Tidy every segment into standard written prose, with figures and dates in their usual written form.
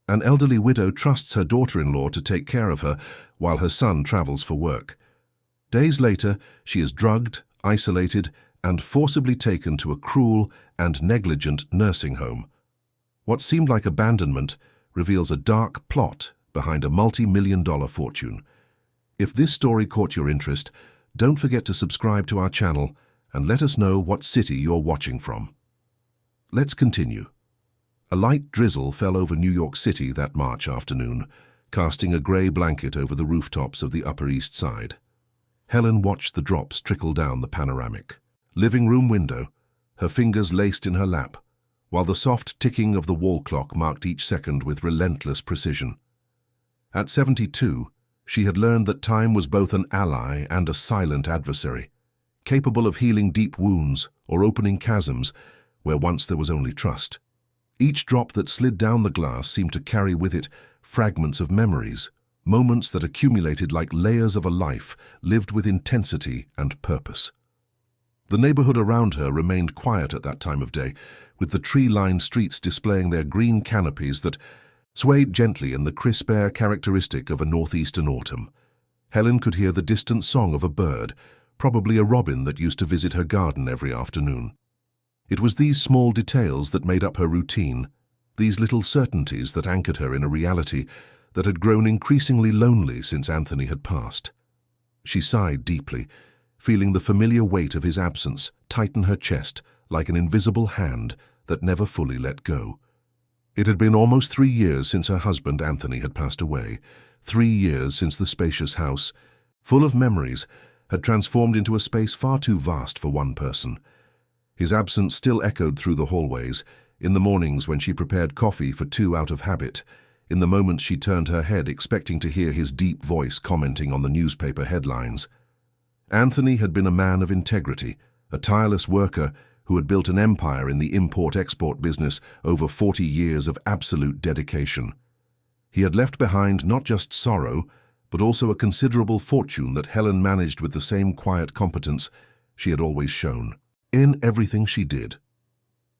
An elderly widow trusts her daughter-in-law to take care of her while her son travels for work. Days later, she is drugged, isolated, and forcibly taken to a cruel and negligent nursing home. What seemed like abandonment reveals a dark plot behind a multi-million-dollar fortune. If this story caught your interest, don't forget to subscribe to our channel and let us know what city you're watching from. Let's continue. A light drizzle fell over New York City that March afternoon, casting a grey blanket over the rooftops of the Upper East Side. Helen watched the drops trickle down the panoramic living room window, her fingers laced in her lap, while the soft ticking of the wall clock marked each second with relentless precision. At 72, she had learned that time was both an ally and a silent adversary, capable of healing deep wounds or opening chasms where once there was only trust. Each drop that slid down the glass seemed to carry with it fragments of memories, moments that accumulated like layers of a life lived with intensity and purpose. The neighborhood around her remained quiet at that time of day, with the tree-lined streets displaying their green canopies that swayed gently in the crisp air characteristic of a northeastern autumn. Helen could hear the distant song of a bird, probably a robin that used to visit her garden every afternoon. It was these small details that made up her routine, these little certainties that anchored her in a reality that had grown increasingly lonely since Anthony had passed. She sighed deeply, feeling the familiar weight of his absence tighten her chest like an invisible hand that never fully let go. It had been almost 3 years since her husband Anthony had passed away, 3 years since the spacious house, full of memories, had transformed into a space far too vast for one person. His absence still echoed through the hallways, in the mornings when she prepared coffee for two out of habit, in the moments she turned her head expecting to hear his deep voice commenting on the newspaper headlines. Anthony had been a man of integrity, a tireless worker who had built an empire in the import-export business over 40 years of absolute dedication. He had left behind not just sorrow, but also a considerable fortune that Helen managed with the same quiet competence she had always shown, in everything she did.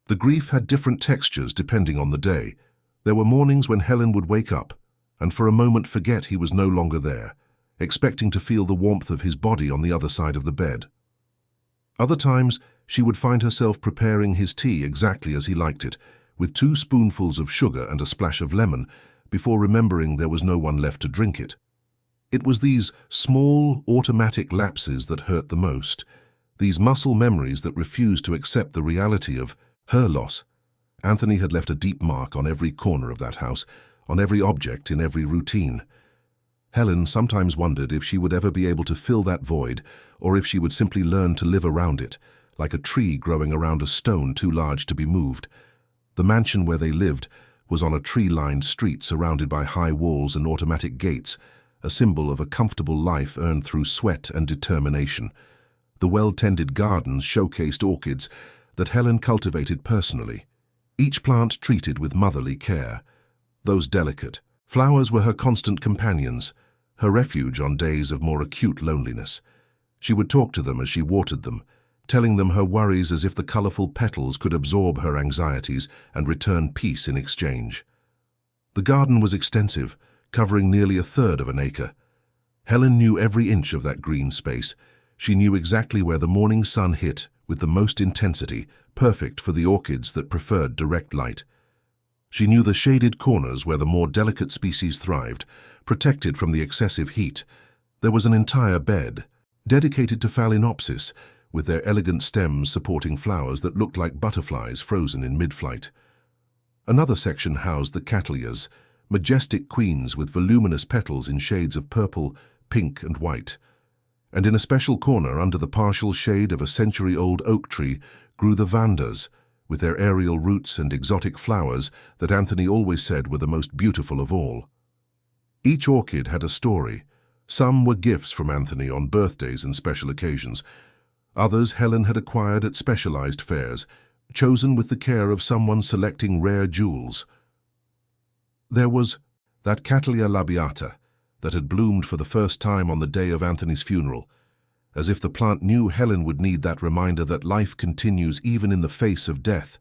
The grief had different textures depending on the day. There were mornings when Helen would wake up and for a moment forget he was no longer there, expecting to feel the warmth of his body on the other side of the bed. Other times, she would find herself preparing his tea exactly as he liked it, with 2 spoonfuls of sugar and a splash of lemon, before remembering there was no one left to drink it. It was these small, automatic lapses that hurt the most, these muscle memories that refused to accept the reality of her loss. Anthony had left a deep mark on every corner of that house, on every object in every routine. Helen sometimes wondered if she would ever be able to fill that void, or if she would simply learn to live around it, like a tree growing around a stone too large to be moved. The mansion where they lived was on a tree-lined street surrounded by high walls and automatic gates, a symbol of a comfortable life earned through sweat and determination. The well-tended gardens showcased orchids that Helen cultivated personally, each plant treated with motherly care. Those delicate flowers were her constant companions, her refuge on days of more acute loneliness. She would talk to them as she watered them, telling them her worries as if the colorful petals could absorb her anxieties and return peace in exchange. The garden was extensive, covering nearly 1/3 of an acre. Helen knew every inch of that green space. She knew exactly where the morning sun hit with the most intensity, perfect for the orchids that preferred direct light. She knew the shaded corners where the more delicate species thrived, protected from the excessive heat. There was an entire bed, dedicated to Phalaenopsis, with their elegant stems supporting flowers that looked like butterflies frozen in mid-flight. Another section housed the Cattleyas, majestic queens with voluminous petals in shades of purple, pink, and white. And in a special corner under the partial shade of a century-old oak tree grew the Vandas, with their aerial roots and exotic flowers that Anthony always said were the most beautiful of all. Each orchid had a story. Some were gifts from Anthony on birthdays and special occasions. Others Helen had acquired at specialized fairs, chosen with the care of someone selecting rare jewels. There was that Cattleya labiata that had bloomed for the first time on the day of Anthony's funeral, as if the plant knew Helen would need that reminder that life continues even in the face of death.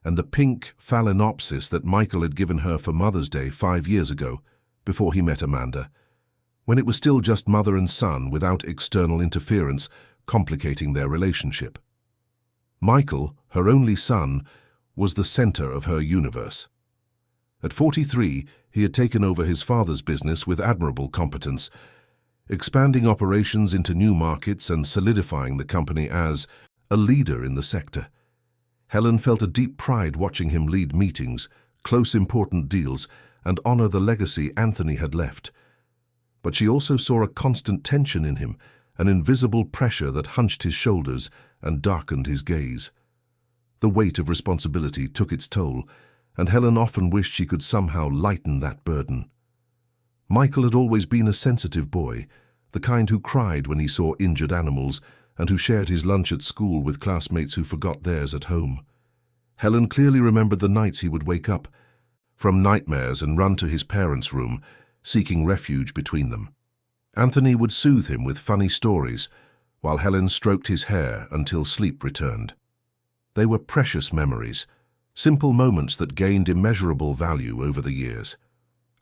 and the pink phalaenopsis that Michael had given her for Mother's Day 5 years ago, before he met Amanda, when it was still just mother and son without external interference complicating their relationship. Michael, her only son, was the center of her universe. At 43, he had taken over his father's business with admirable competence, expanding operations into new markets and solidifying the company as a leader in the sector. Helen felt a deep pride watching him lead meetings, close important deals, and honor the legacy Anthony had left. But she also saw a constant tension in him, an invisible pressure that hunched his shoulders and darkened his gaze. The weight of responsibility took its toll, and Helen often wished she could somehow lighten that burden. Michael had always been a sensitive boy, the kind who cried when he saw injured animals and who shared his lunch at school with classmates who forgot theirs at home. Helen clearly remembered the nights he would wake up from nightmares and run to his parents' room, seeking refuge between them. Anthony would soothe him with funny stories, while Helen stroked his hair until sleep returned. They were precious memories, simple moments that gained immeasurable value over the years.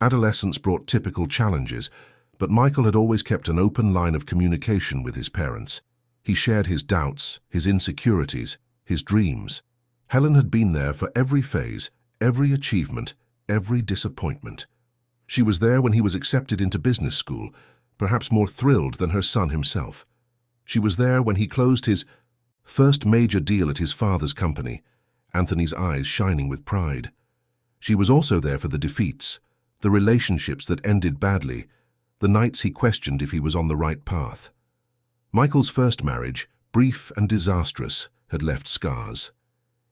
Adolescence brought typical challenges, but Michael had always kept an open line of communication with his parents. He shared his doubts, his insecurities, his dreams. Helen had been there for every phase, every achievement, every disappointment. She was there when he was accepted into business school, perhaps more thrilled than her son himself. She was there when he closed his first major deal at his father's company, Anthony's eyes shining with pride. She was also there for the defeats, the relationships that ended badly, the nights he questioned if he was on the right path. Michael's first marriage, brief and disastrous, had left scars.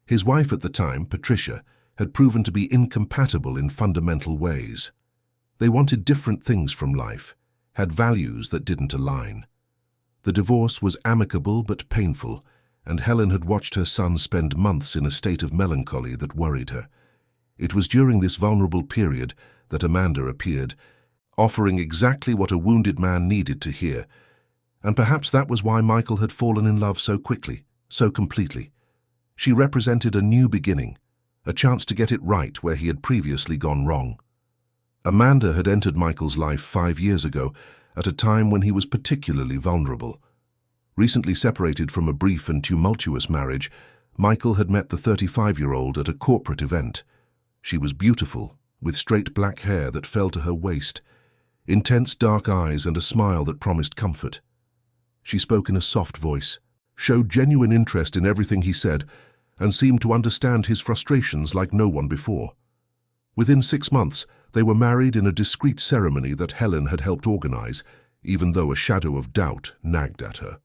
His wife at the time, Patricia, had proven to be incompatible in fundamental ways. They wanted different things from life, had values that didn't align. The divorce was amicable but painful, and Helen had watched her son spend months in a state of melancholy that worried her. It was during this vulnerable period that Amanda appeared, offering exactly what a wounded man needed to hear, and perhaps that was why Michael had fallen in love so quickly, so completely. She represented a new beginning, a chance to get it right where he had previously gone wrong. Amanda had entered Michael's life 5 years ago, at a time when he was particularly vulnerable. Recently separated from a brief and tumultuous marriage, Michael had met the 35-year-old at a corporate event. She was beautiful, with straight black hair that fell to her waist, intense dark eyes and a smile that promised comfort. She spoke in a soft voice, showed genuine interest in everything he said, and seemed to understand his frustrations like no one before. Within 6 months, they were married in a discreet ceremony that Helen had helped organize, even though a shadow of doubt nagged at her.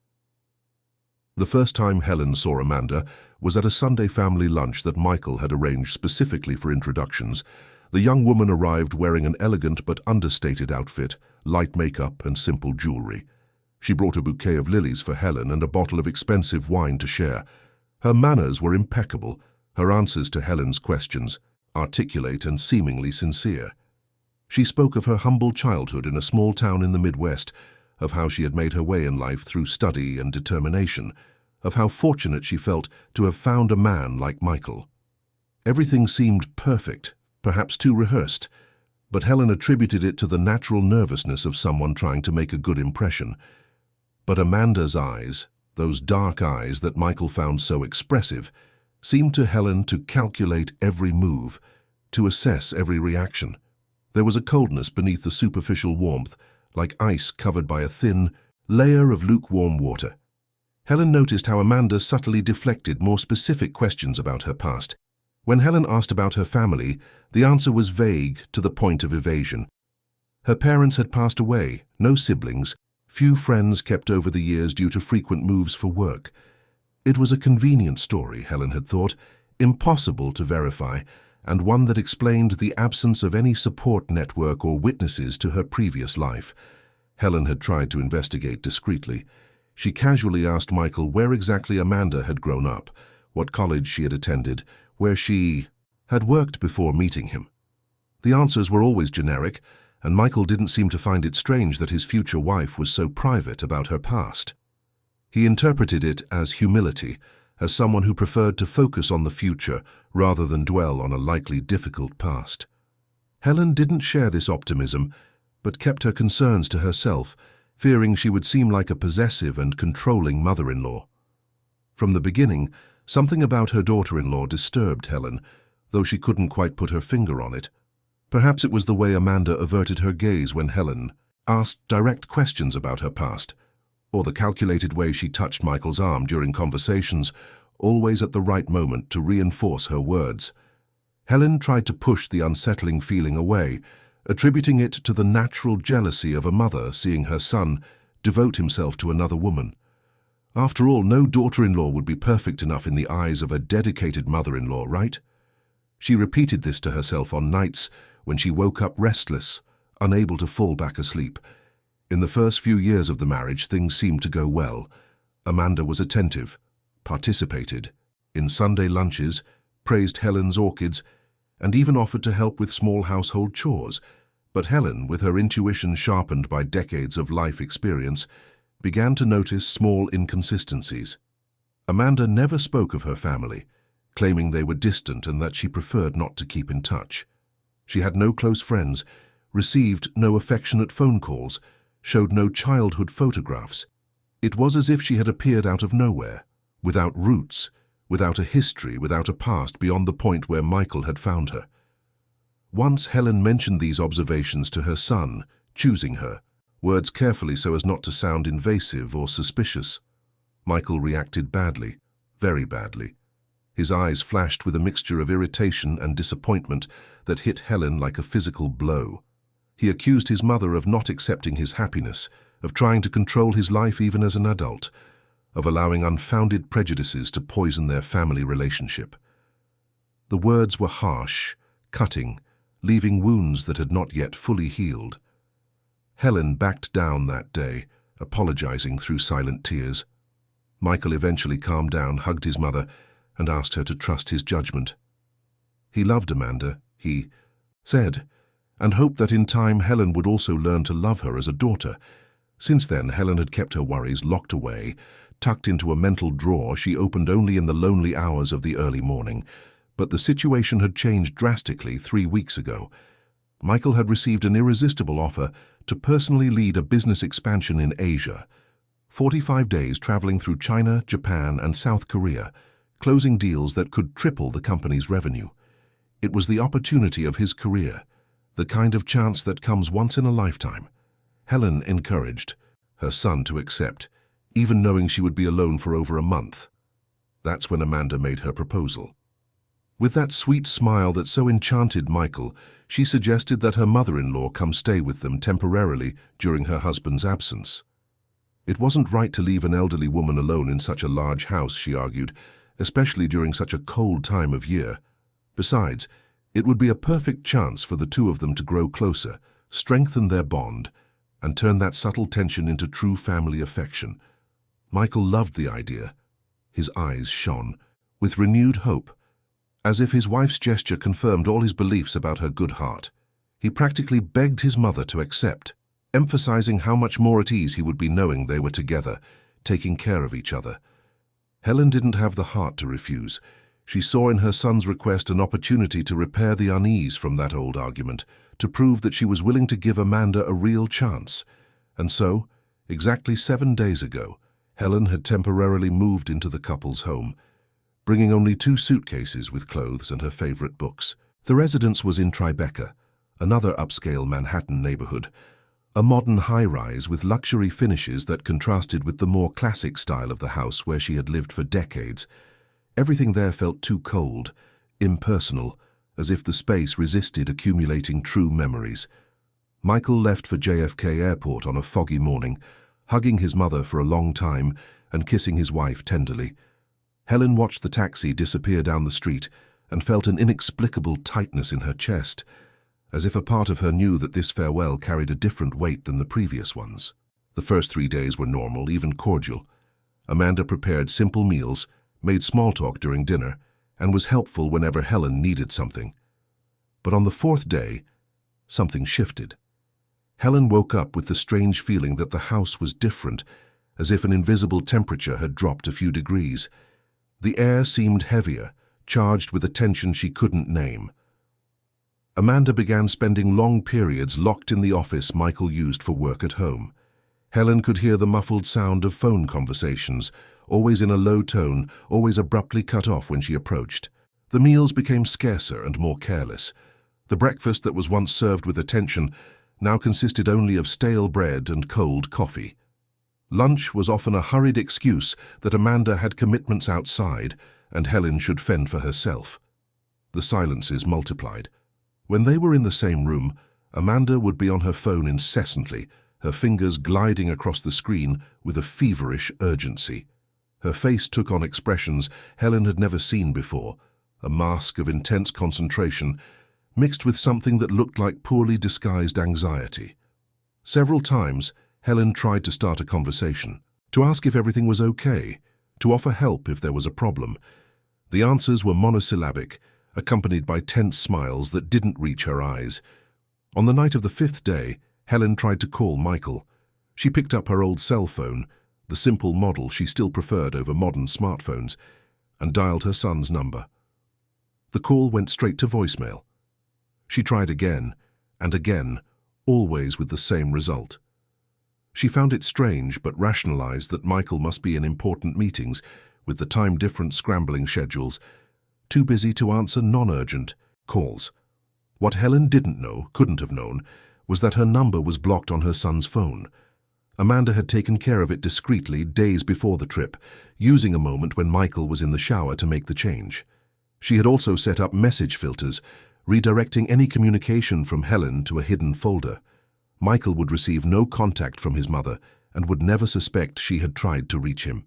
The first time Helen saw Amanda was at a Sunday family lunch that Michael had arranged specifically for introductions. The young woman arrived wearing an elegant but understated outfit, light makeup and simple jewelry. She brought a bouquet of lilies for Helen and a bottle of expensive wine to share. Her manners were impeccable, her answers to Helen's questions articulate and seemingly sincere. She spoke of her humble childhood in a small town in the Midwest, of how she had made her way in life through study and determination, of how fortunate she felt to have found a man like Michael. Everything seemed perfect, perhaps too rehearsed, but Helen attributed it to the natural nervousness of someone trying to make a good impression. But Amanda's eyes, those dark eyes that Michael found so expressive, seemed to Helen to calculate every move, to assess every reaction. There was a coldness beneath the superficial warmth, like ice covered by a thin layer of lukewarm water. Helen noticed how Amanda subtly deflected more specific questions about her past. When Helen asked about her family, the answer was vague to the point of evasion. Her parents had passed away, no siblings, few friends kept over the years due to frequent moves for work. It was a convenient story, Helen had thought, impossible to verify, and one that explained the absence of any support network or witnesses to her previous life. Helen had tried to investigate discreetly. She casually asked Michael where exactly Amanda had grown up, what college she had attended, where she had worked before meeting him. The answers were always generic, and Michael didn't seem to find it strange that his future wife was so private about her past. He interpreted it as humility, as someone who preferred to focus on the future rather than dwell on a likely difficult past. Helen didn't share this optimism, but kept her concerns to herself, fearing she would seem like a possessive and controlling mother-in-law. From the beginning, something about her daughter-in-law disturbed Helen, though she couldn't quite put her finger on it. Perhaps it was the way Amanda averted her gaze when Helen asked direct questions about her past, or the calculated way she touched Michael's arm during conversations, always at the right moment to reinforce her words. Helen tried to push the unsettling feeling away, attributing it to the natural jealousy of a mother seeing her son devote himself to another woman. After all, no daughter-in-law would be perfect enough in the eyes of a dedicated mother-in-law, right? She repeated this to herself on nights when she woke up restless, unable to fall back asleep. In the first few years of the marriage, things seemed to go well. Amanda was attentive, participated in Sunday lunches, praised Helen's orchids, and even offered to help with small household chores. But Helen, with her intuition sharpened by decades of life experience, began to notice small inconsistencies. Amanda never spoke of her family, claiming they were distant and that she preferred not to keep in touch. She had no close friends, received no affectionate phone calls, showed no childhood photographs. It was as if she had appeared out of nowhere, without roots, without a history, without a past beyond the point where Michael had found her. Once Helen mentioned these observations to her son, choosing her, words carefully so as not to sound invasive or suspicious. Michael reacted badly, very badly. His eyes flashed with a mixture of irritation and disappointment that hit Helen like a physical blow. He accused his mother of not accepting his happiness, of trying to control his life even as an adult, of allowing unfounded prejudices to poison their family relationship. The words were harsh, cutting, leaving wounds that had not yet fully healed. Helen backed down that day, apologizing through silent tears. Michael eventually calmed down, hugged his mother, and asked her to trust his judgment. He loved Amanda, he said, and hoped that in time Helen would also learn to love her as a daughter. Since then, Helen had kept her worries locked away, tucked into a mental drawer she opened only in the lonely hours of the early morning. But the situation had changed drastically 3 weeks ago. Michael had received an irresistible offer to personally lead a business expansion in Asia. 45 days traveling through China, Japan, and South Korea, closing deals that could triple the company's revenue. It was the opportunity of his career, the kind of chance that comes once in a lifetime. Helen encouraged her son to accept, even knowing she would be alone for over a month. That's when Amanda made her proposal. With that sweet smile that so enchanted Michael, she suggested that her mother-in-law come stay with them temporarily during her husband's absence. It wasn't right to leave an elderly woman alone in such a large house, she argued, especially during such a cold time of year. Besides, it would be a perfect chance for the two of them to grow closer, strengthen their bond, and turn that subtle tension into true family affection. Michael loved the idea. His eyes shone with renewed hope, as if his wife's gesture confirmed all his beliefs about her good heart. He practically begged his mother to accept, emphasizing how much more at ease he would be knowing they were together, taking care of each other. Helen didn't have the heart to refuse. She saw in her son's request an opportunity to repair the unease from that old argument, to prove that she was willing to give Amanda a real chance. And so, exactly 7 days ago, Helen had temporarily moved into the couple's home, bringing only 2 suitcases with clothes and her favorite books. The residence was in Tribeca, another upscale Manhattan neighborhood, a modern high-rise with luxury finishes that contrasted with the more classic style of the house where she had lived for decades. Everything there felt too cold, impersonal, as if the space resisted accumulating true memories. Michael left for JFK Airport on a foggy morning, hugging his mother for a long time and kissing his wife tenderly. Helen watched the taxi disappear down the street and felt an inexplicable tightness in her chest, as if a part of her knew that this farewell carried a different weight than the previous ones. The first 3 days were normal, even cordial. Amanda prepared simple meals, made small talk during dinner, and was helpful whenever Helen needed something. But on the 4th day, something shifted. Helen woke up with the strange feeling that the house was different, as if an invisible temperature had dropped a few degrees. The air seemed heavier, charged with a tension she couldn't name. Amanda began spending long periods locked in the office Michael used for work at home. Helen could hear the muffled sound of phone conversations, always in a low tone, always abruptly cut off when she approached. The meals became scarcer and more careless. The breakfast that was once served with attention now consisted only of stale bread and cold coffee. Lunch was often a hurried excuse that Amanda had commitments outside and Helen should fend for herself. The silences multiplied. When they were in the same room, Amanda would be on her phone incessantly, her fingers gliding across the screen with a feverish urgency. Her face took on expressions Helen had never seen before, a mask of intense concentration, mixed with something that looked like poorly disguised anxiety. Several times, Helen tried to start a conversation, to ask if everything was okay, to offer help if there was a problem. The answers were monosyllabic, accompanied by tense smiles that didn't reach her eyes. On the night of the 5th day, Helen tried to call Michael. She picked up her old cell phone, the simple model she still preferred over modern smartphones, and dialed her son's number. The call went straight to voicemail. She tried again and again, always with the same result. She found it strange but rationalized that Michael must be in important meetings, with the time difference scrambling schedules, too busy to answer non-urgent calls. What Helen didn't know, couldn't have known, was that her number was blocked on her son's phone. Amanda had taken care of it discreetly days before the trip, using a moment when Michael was in the shower to make the change. She had also set up message filters, redirecting any communication from Helen to a hidden folder. Michael would receive no contact from his mother and would never suspect she had tried to reach him.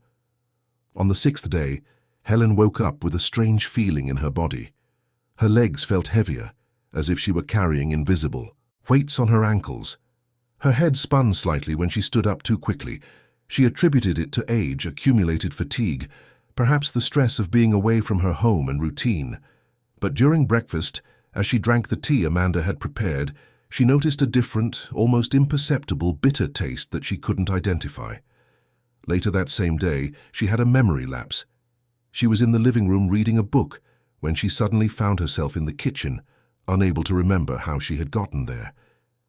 On the 6th day, Helen woke up with a strange feeling in her body. Her legs felt heavier, as if she were carrying invisible weights on her ankles. Her head spun slightly when she stood up too quickly. She attributed it to age, accumulated fatigue, perhaps the stress of being away from her home and routine. But during breakfast, as she drank the tea Amanda had prepared, she noticed a different, almost imperceptible bitter taste that she couldn't identify. Later that same day, she had a memory lapse. She was in the living room reading a book when she suddenly found herself in the kitchen, unable to remember how she had gotten there.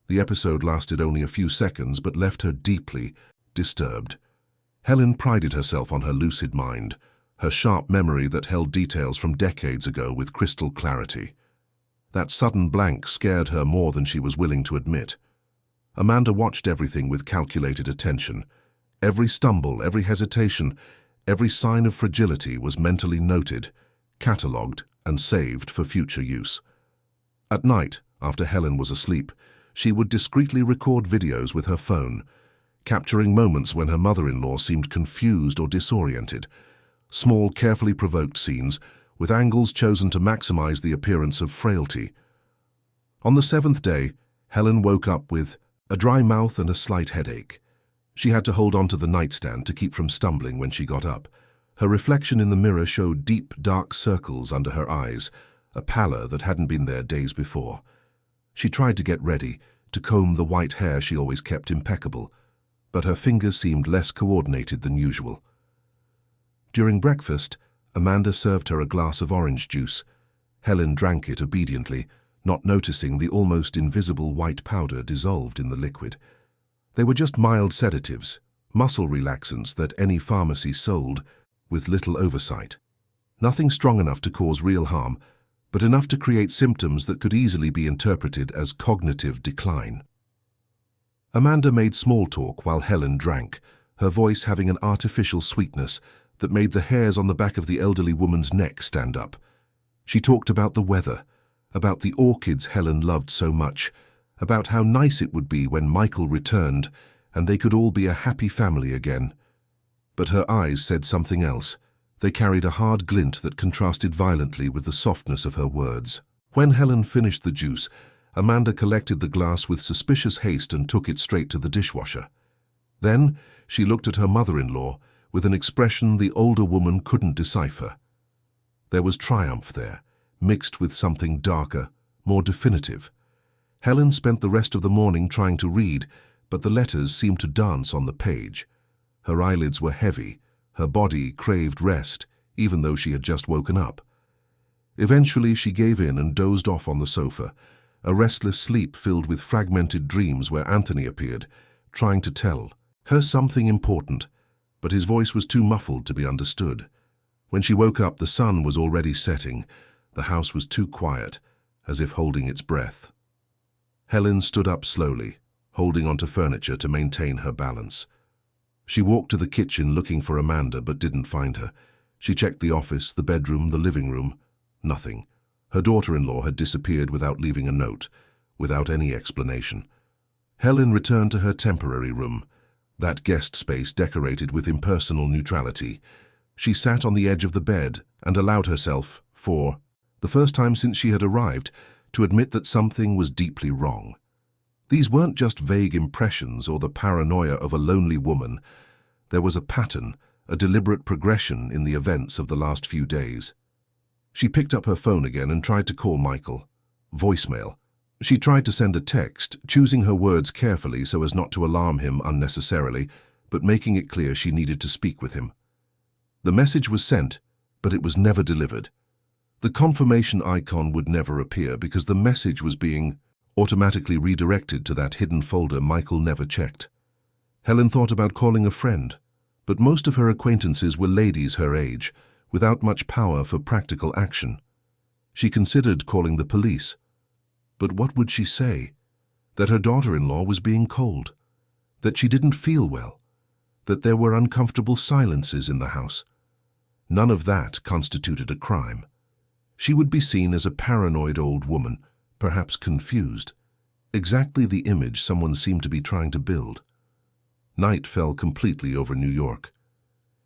The episode lasted only a few seconds but left her deeply disturbed. Helen prided herself on her lucid mind, her sharp memory that held details from decades ago with crystal clarity. That sudden blank scared her more than she was willing to admit. Amanda watched everything with calculated attention. Every stumble, every hesitation, every sign of fragility was mentally noted, catalogued, and saved for future use. At night, after Helen was asleep, she would discreetly record videos with her phone, capturing moments when her mother-in-law seemed confused or disoriented. Small, carefully provoked scenes, with angles chosen to maximize the appearance of frailty. On the 7th day, Helen woke up with a dry mouth and a slight headache. She had to hold on to the nightstand to keep from stumbling when she got up. Her reflection in the mirror showed deep, dark circles under her eyes, a pallor that hadn't been there days before. She tried to get ready, to comb the white hair she always kept impeccable, but her fingers seemed less coordinated than usual. During breakfast, Amanda served her a glass of orange juice. Helen drank it obediently, not noticing the almost invisible white powder dissolved in the liquid. They were just mild sedatives, muscle relaxants that any pharmacy sold, with little oversight. Nothing strong enough to cause real harm, but enough to create symptoms that could easily be interpreted as cognitive decline. Amanda made small talk while Helen drank, her voice having an artificial sweetness that made the hairs on the back of the elderly woman's neck stand up. She talked about the weather, about the orchids Helen loved so much, about how nice it would be when Michael returned and they could all be a happy family again. But her eyes said something else. They carried a hard glint that contrasted violently with the softness of her words. When Helen finished the juice, Amanda collected the glass with suspicious haste and took it straight to the dishwasher. Then she looked at her mother-in-law with an expression the older woman couldn't decipher. There was triumph there, mixed with something darker, more definitive. Helen spent the rest of the morning trying to read, but the letters seemed to dance on the page. Her eyelids were heavy, her body craved rest, even though she had just woken up. Eventually, she gave in and dozed off on the sofa, a restless sleep filled with fragmented dreams where Anthony appeared, trying to tell her something important, but his voice was too muffled to be understood. When she woke up, the sun was already setting. The house was too quiet, as if holding its breath. Helen stood up slowly, holding onto furniture to maintain her balance. She walked to the kitchen looking for Amanda but didn't find her. She checked the office, the bedroom, the living room. Nothing. Her daughter-in-law had disappeared without leaving a note, without any explanation. Helen returned to her temporary room, that guest space decorated with impersonal neutrality. She sat on the edge of the bed and allowed herself, for the first time since she had arrived, to admit that something was deeply wrong. These weren't just vague impressions or the paranoia of a lonely woman. There was a pattern, a deliberate progression in the events of the last few days. She picked up her phone again and tried to call Michael. Voicemail. She tried to send a text, choosing her words carefully so as not to alarm him unnecessarily, but making it clear she needed to speak with him. The message was sent, but it was never delivered. The confirmation icon would never appear because the message was being automatically redirected to that hidden folder Michael never checked. Helen thought about calling a friend, but most of her acquaintances were ladies her age, without much power for practical action. She considered calling the police. But what would she say? That her daughter-in-law was being cold, that she didn't feel well, that there were uncomfortable silences in the house. None of that constituted a crime. She would be seen as a paranoid old woman, perhaps confused, exactly the image someone seemed to be trying to build. Night fell completely over New York.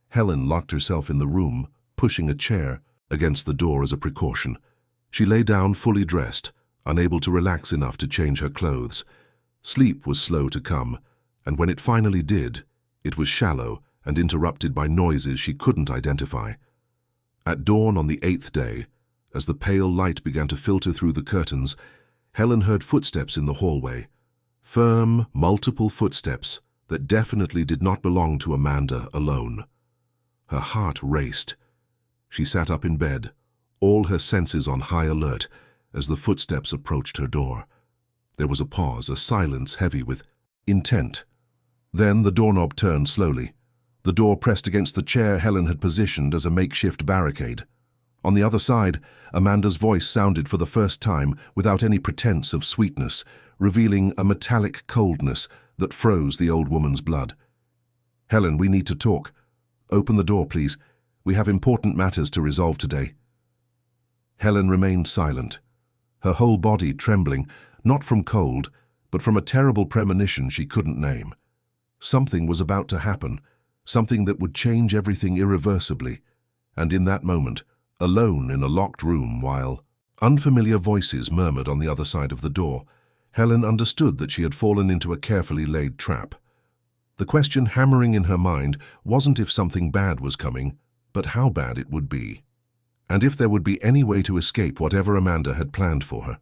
Helen locked herself in the room, pushing a chair against the door as a precaution. She lay down fully dressed, unable to relax enough to change her clothes. Sleep was slow to come, and when it finally did, it was shallow and interrupted by noises she couldn't identify. At dawn on the 8th day, as the pale light began to filter through the curtains, Helen heard footsteps in the hallway. Firm, multiple footsteps that definitely did not belong to Amanda alone. Her heart raced. She sat up in bed, all her senses on high alert, as the footsteps approached her door. There was a pause, a silence heavy with intent. Then the doorknob turned slowly. The door pressed against the chair Helen had positioned as a makeshift barricade. On the other side, Amanda's voice sounded for the first time without any pretense of sweetness, revealing a metallic coldness that froze the old woman's blood. "Helen, we need to talk. Open the door, please. We have important matters to resolve today." Helen remained silent, her whole body trembling, not from cold, but from a terrible premonition she couldn't name. Something was about to happen, something that would change everything irreversibly, and in that moment, alone in a locked room while unfamiliar voices murmured on the other side of the door, Helen understood that she had fallen into a carefully laid trap. The question hammering in her mind wasn't if something bad was coming, but how bad it would be, and if there would be any way to escape whatever Amanda had planned for her.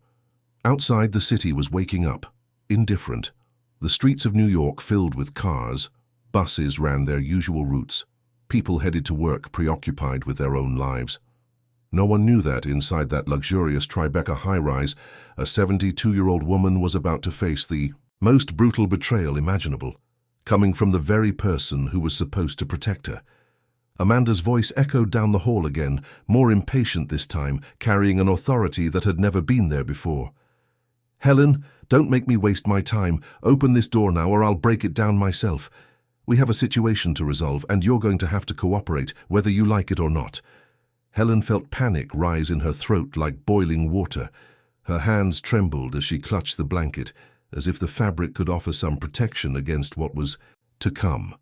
Outside, the city was waking up, indifferent. The streets of New York filled with cars. Buses ran their usual routes. People headed to work preoccupied with their own lives. No one knew that inside that luxurious Tribeca high-rise, a 72-year-old woman was about to face the most brutal betrayal imaginable, coming from the very person who was supposed to protect her. Amanda's voice echoed down the hall again, more impatient this time, carrying an authority that had never been there before. "Helen, don't make me waste my time. Open this door now or I'll break it down myself. We have a situation to resolve and you're going to have to cooperate, whether you like it or not." Helen felt panic rise in her throat like boiling water. Her hands trembled as she clutched the blanket, as if the fabric could offer some protection against what was to come.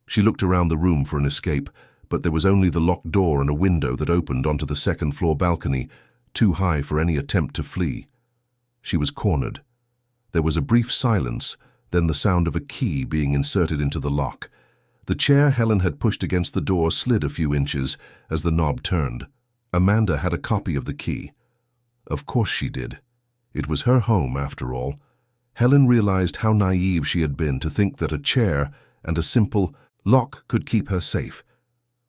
She looked around the room for an escape, but there was only the locked door and a window that opened onto the second-floor balcony, too high for any attempt to flee. She was cornered. There was a brief silence, then the sound of a key being inserted into the lock. The chair Helen had pushed against the door slid a few inches as the knob turned. Amanda had a copy of the key. Of course she did. It was her home, after all. Helen realized how naive she had been to think that a chair and a simple lock could keep her safe.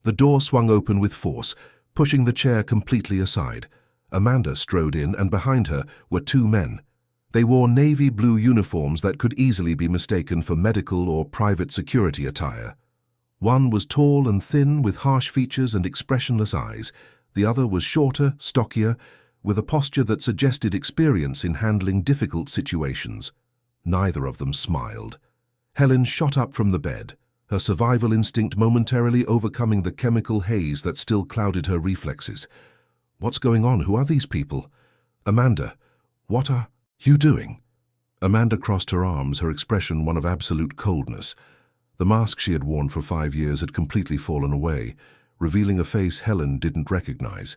The door swung open with force, pushing the chair completely aside. Amanda strode in, and behind her were two men. They wore navy blue uniforms that could easily be mistaken for medical or private security attire. One was tall and thin, with harsh features and expressionless eyes. The other was shorter, stockier, with a posture that suggested experience in handling difficult situations. Neither of them smiled. Helen shot up from the bed, her survival instinct momentarily overcoming the chemical haze that still clouded her reflexes. "What's going on? Who are these people?" "Amanda, what are you doing?" Amanda crossed her arms, her expression one of absolute coldness. The mask she had worn for 5 years had completely fallen away, revealing a face Helen didn't recognize.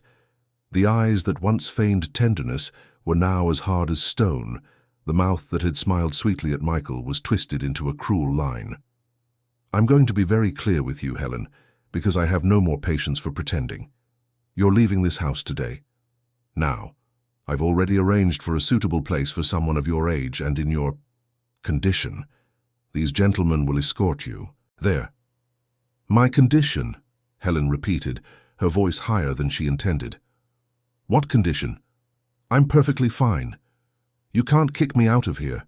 The eyes that once feigned tenderness were now as hard as stone. The mouth that had smiled sweetly at Michael was twisted into a cruel line. "I'm going to be very clear with you, Helen, because I have no more patience for pretending. You're leaving this house today. Now, I've already arranged for a suitable place for someone of your age and in your condition. These gentlemen will escort you there." "My condition," Helen repeated, her voice higher than she intended. "What condition? I'm perfectly fine. You can't kick me out of here.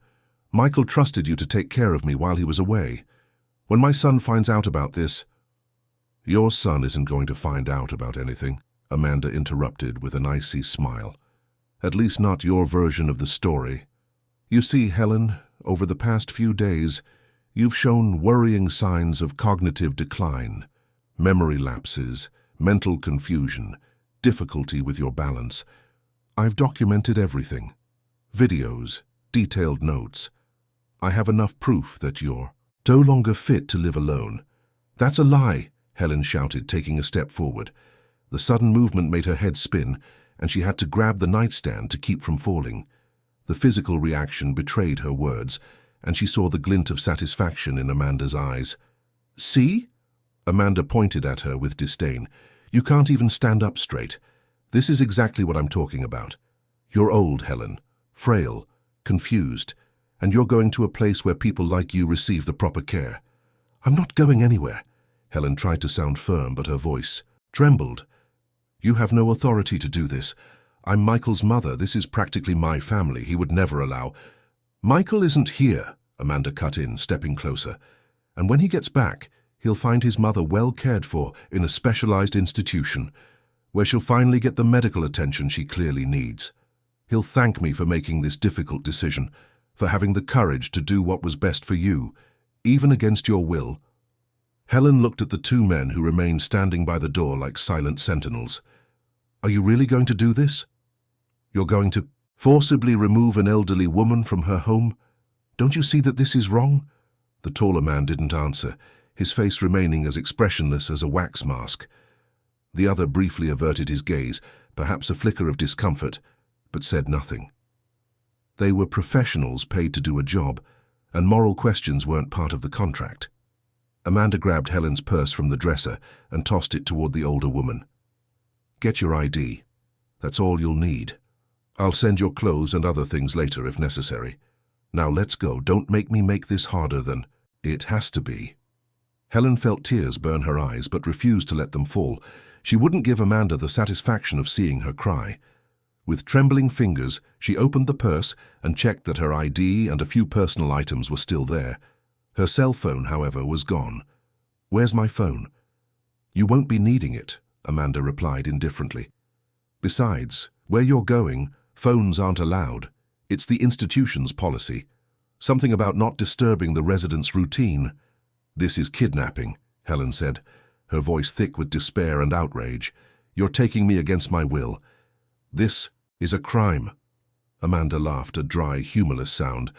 Michael trusted you to take care of me while he was away. When my son finds out about this—" "Your son isn't going to find out about anything," Amanda interrupted with an icy smile. "At least not your version of the story. You see, Helen, over the past few days, you've shown worrying signs of cognitive decline, memory lapses, mental confusion, difficulty with your balance. I've documented everything. Videos, detailed notes. I have enough proof that you're no longer fit to live alone." "That's a lie," Helen shouted, taking a step forward. The sudden movement made her head spin, and she had to grab the nightstand to keep from falling. The physical reaction betrayed her words, and she saw the glint of satisfaction in Amanda's eyes. "See?" Amanda pointed at her with disdain. "You can't even stand up straight. This is exactly what I'm talking about. You're old, Helen, frail, confused, and you're going to a place where people like you receive the proper care." "I'm not going anywhere." Helen tried to sound firm, but her voice trembled. "You have no authority to do this. I'm Michael's mother. This is practically my family. He would never allow—" "Michael isn't here," Amanda cut in, stepping closer. "And when he gets back, he'll find his mother well cared for in a specialized institution, where she'll finally get the medical attention she clearly needs. He'll thank me for making this difficult decision, for having the courage to do what was best for you, even against your will." Helen looked at the two men who remained standing by the door like silent sentinels. "Are you really going to do this? You're going to forcibly remove an elderly woman from her home? Don't you see that this is wrong?" The taller man didn't answer, his face remaining as expressionless as a wax mask. The other briefly averted his gaze, perhaps a flicker of discomfort, but said nothing. They were professionals paid to do a job, and moral questions weren't part of the contract. Amanda grabbed Helen's purse from the dresser and tossed it toward the older woman. "Get your ID. That's all you'll need. I'll send your clothes and other things later if necessary. Now let's go. Don't make me make this harder than it has to be." Helen felt tears burn her eyes but refused to let them fall. She wouldn't give Amanda the satisfaction of seeing her cry. With trembling fingers, she opened the purse and checked that her ID and a few personal items were still there. Her cell phone, however, was gone. "Where's my phone?" "You won't be needing it," Amanda replied indifferently. "Besides, where you're going, phones aren't allowed. It's the institution's policy. Something about not disturbing the residents' routine." "This is kidnapping," Helen said, her voice thick with despair and outrage. "You're taking me against my will. This is a crime." Amanda laughed, a dry, humorless sound.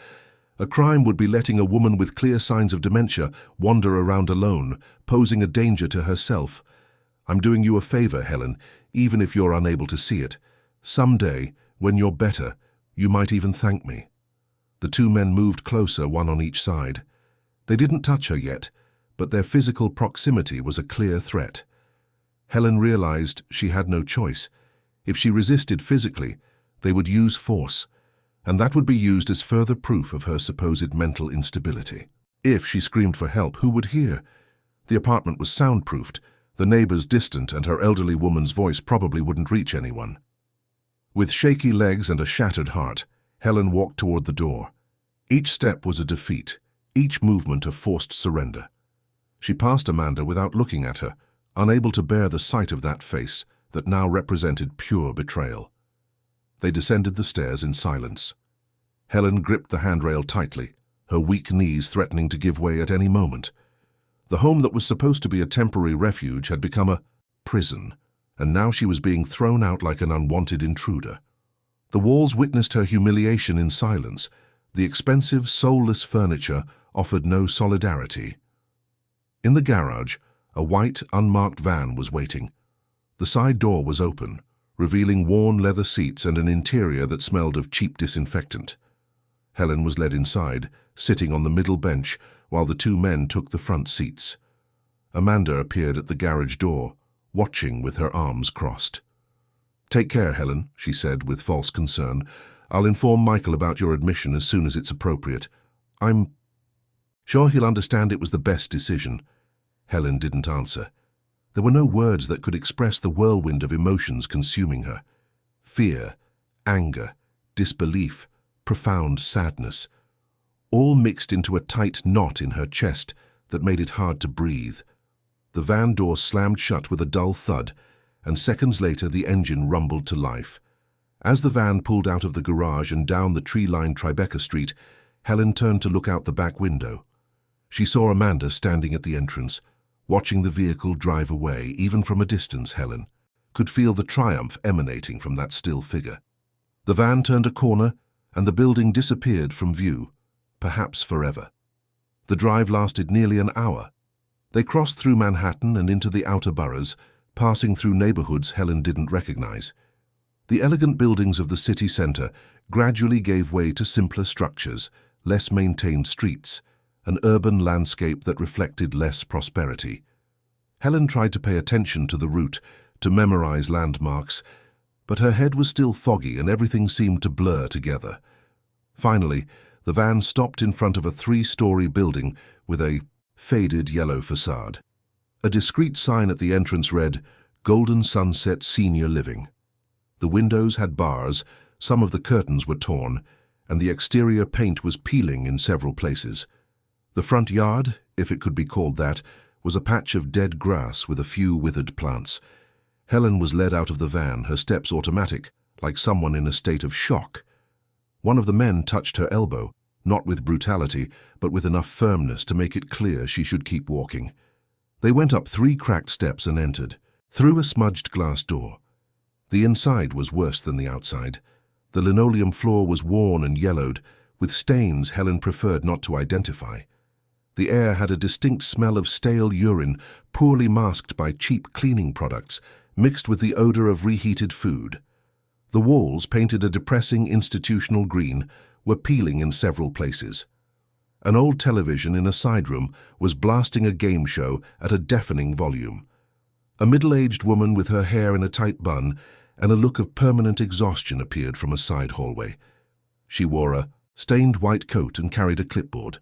"A crime would be letting a woman with clear signs of dementia wander around alone, posing a danger to herself. I'm doing you a favor, Helen, even if you're unable to see it. Someday, when you're better, you might even thank me." The two men moved closer, one on each side. They didn't touch her yet, but their physical proximity was a clear threat. Helen realized she had no choice. If she resisted physically, they would use force, and that would be used as further proof of her supposed mental instability. If she screamed for help, who would hear? The apartment was soundproofed. The neighbors distant, and her elderly woman's voice probably wouldn't reach anyone. With shaky legs and a shattered heart, Helen walked toward the door. Each step was a defeat, each movement a forced surrender. She passed Amanda without looking at her, unable to bear the sight of that face that now represented pure betrayal. They descended the stairs in silence. Helen gripped the handrail tightly, her weak knees threatening to give way at any moment. The home that was supposed to be a temporary refuge had become a prison, and now she was being thrown out like an unwanted intruder. The walls witnessed her humiliation in silence. The expensive, soulless furniture offered no solidarity. In the garage, a white, unmarked van was waiting. The side door was open, revealing worn leather seats and an interior that smelled of cheap disinfectant. Helen was led inside, sitting on the middle bench, while the two men took the front seats. Amanda appeared at the garage door, watching with her arms crossed. "Take care, Helen," she said with false concern. "I'll inform Michael about your admission as soon as it's appropriate. I'm sure he'll understand it was the best decision." Helen didn't answer. There were no words that could express the whirlwind of emotions consuming her. Fear, anger, disbelief, profound sadness, all mixed into a tight knot in her chest that made it hard to breathe. The van door slammed shut with a dull thud, and seconds later the engine rumbled to life. As the van pulled out of the garage and down the tree-lined Tribeca Street, Helen turned to look out the back window. She saw Amanda standing at the entrance, watching the vehicle drive away. Even from a distance, Helen could feel the triumph emanating from that still figure. The van turned a corner, and the building disappeared from view, perhaps forever. The drive lasted nearly an hour. They crossed through Manhattan and into the outer boroughs, passing through neighborhoods Helen didn't recognize. The elegant buildings of the city center gradually gave way to simpler structures, less maintained streets, an urban landscape that reflected less prosperity. Helen tried to pay attention to the route, to memorize landmarks, but her head was still foggy and everything seemed to blur together. Finally, the van stopped in front of a 3-story building with a faded yellow facade. A discreet sign at the entrance read, "Golden Sunset Senior Living." The windows had bars, some of the curtains were torn, and the exterior paint was peeling in several places. The front yard, if it could be called that, was a patch of dead grass with a few withered plants. Helen was led out of the van, her steps automatic, like someone in a state of shock. One of the men touched her elbow, not with brutality, but with enough firmness to make it clear she should keep walking. They went up 3 cracked steps and entered, through a smudged glass door. The inside was worse than the outside. The linoleum floor was worn and yellowed, with stains Helen preferred not to identify. The air had a distinct smell of stale urine, poorly masked by cheap cleaning products, mixed with the odor of reheated food. The walls, painted a depressing institutional green, were peeling in several places. An old television in a side room was blasting a game show at a deafening volume. A middle-aged woman with her hair in a tight bun and a look of permanent exhaustion appeared from a side hallway. She wore a stained white coat and carried a clipboard.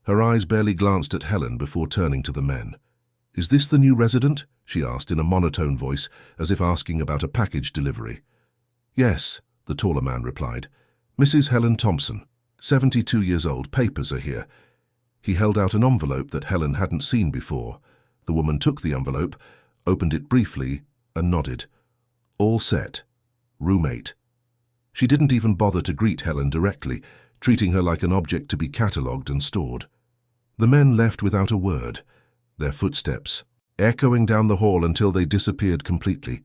Her eyes barely glanced at Helen before turning to the men. "Is this the new resident?" she asked in a monotone voice, as if asking about a package delivery. "Yes," the taller man replied. "Mrs. Helen Thompson, 72 years old. Papers are here." He held out an envelope that Helen hadn't seen before. The woman took the envelope, opened it briefly, and nodded. "All set. Roommate." She didn't even bother to greet Helen directly, treating her like an object to be catalogued and stored. The men left without a word, their footsteps echoing down the hall until they disappeared completely.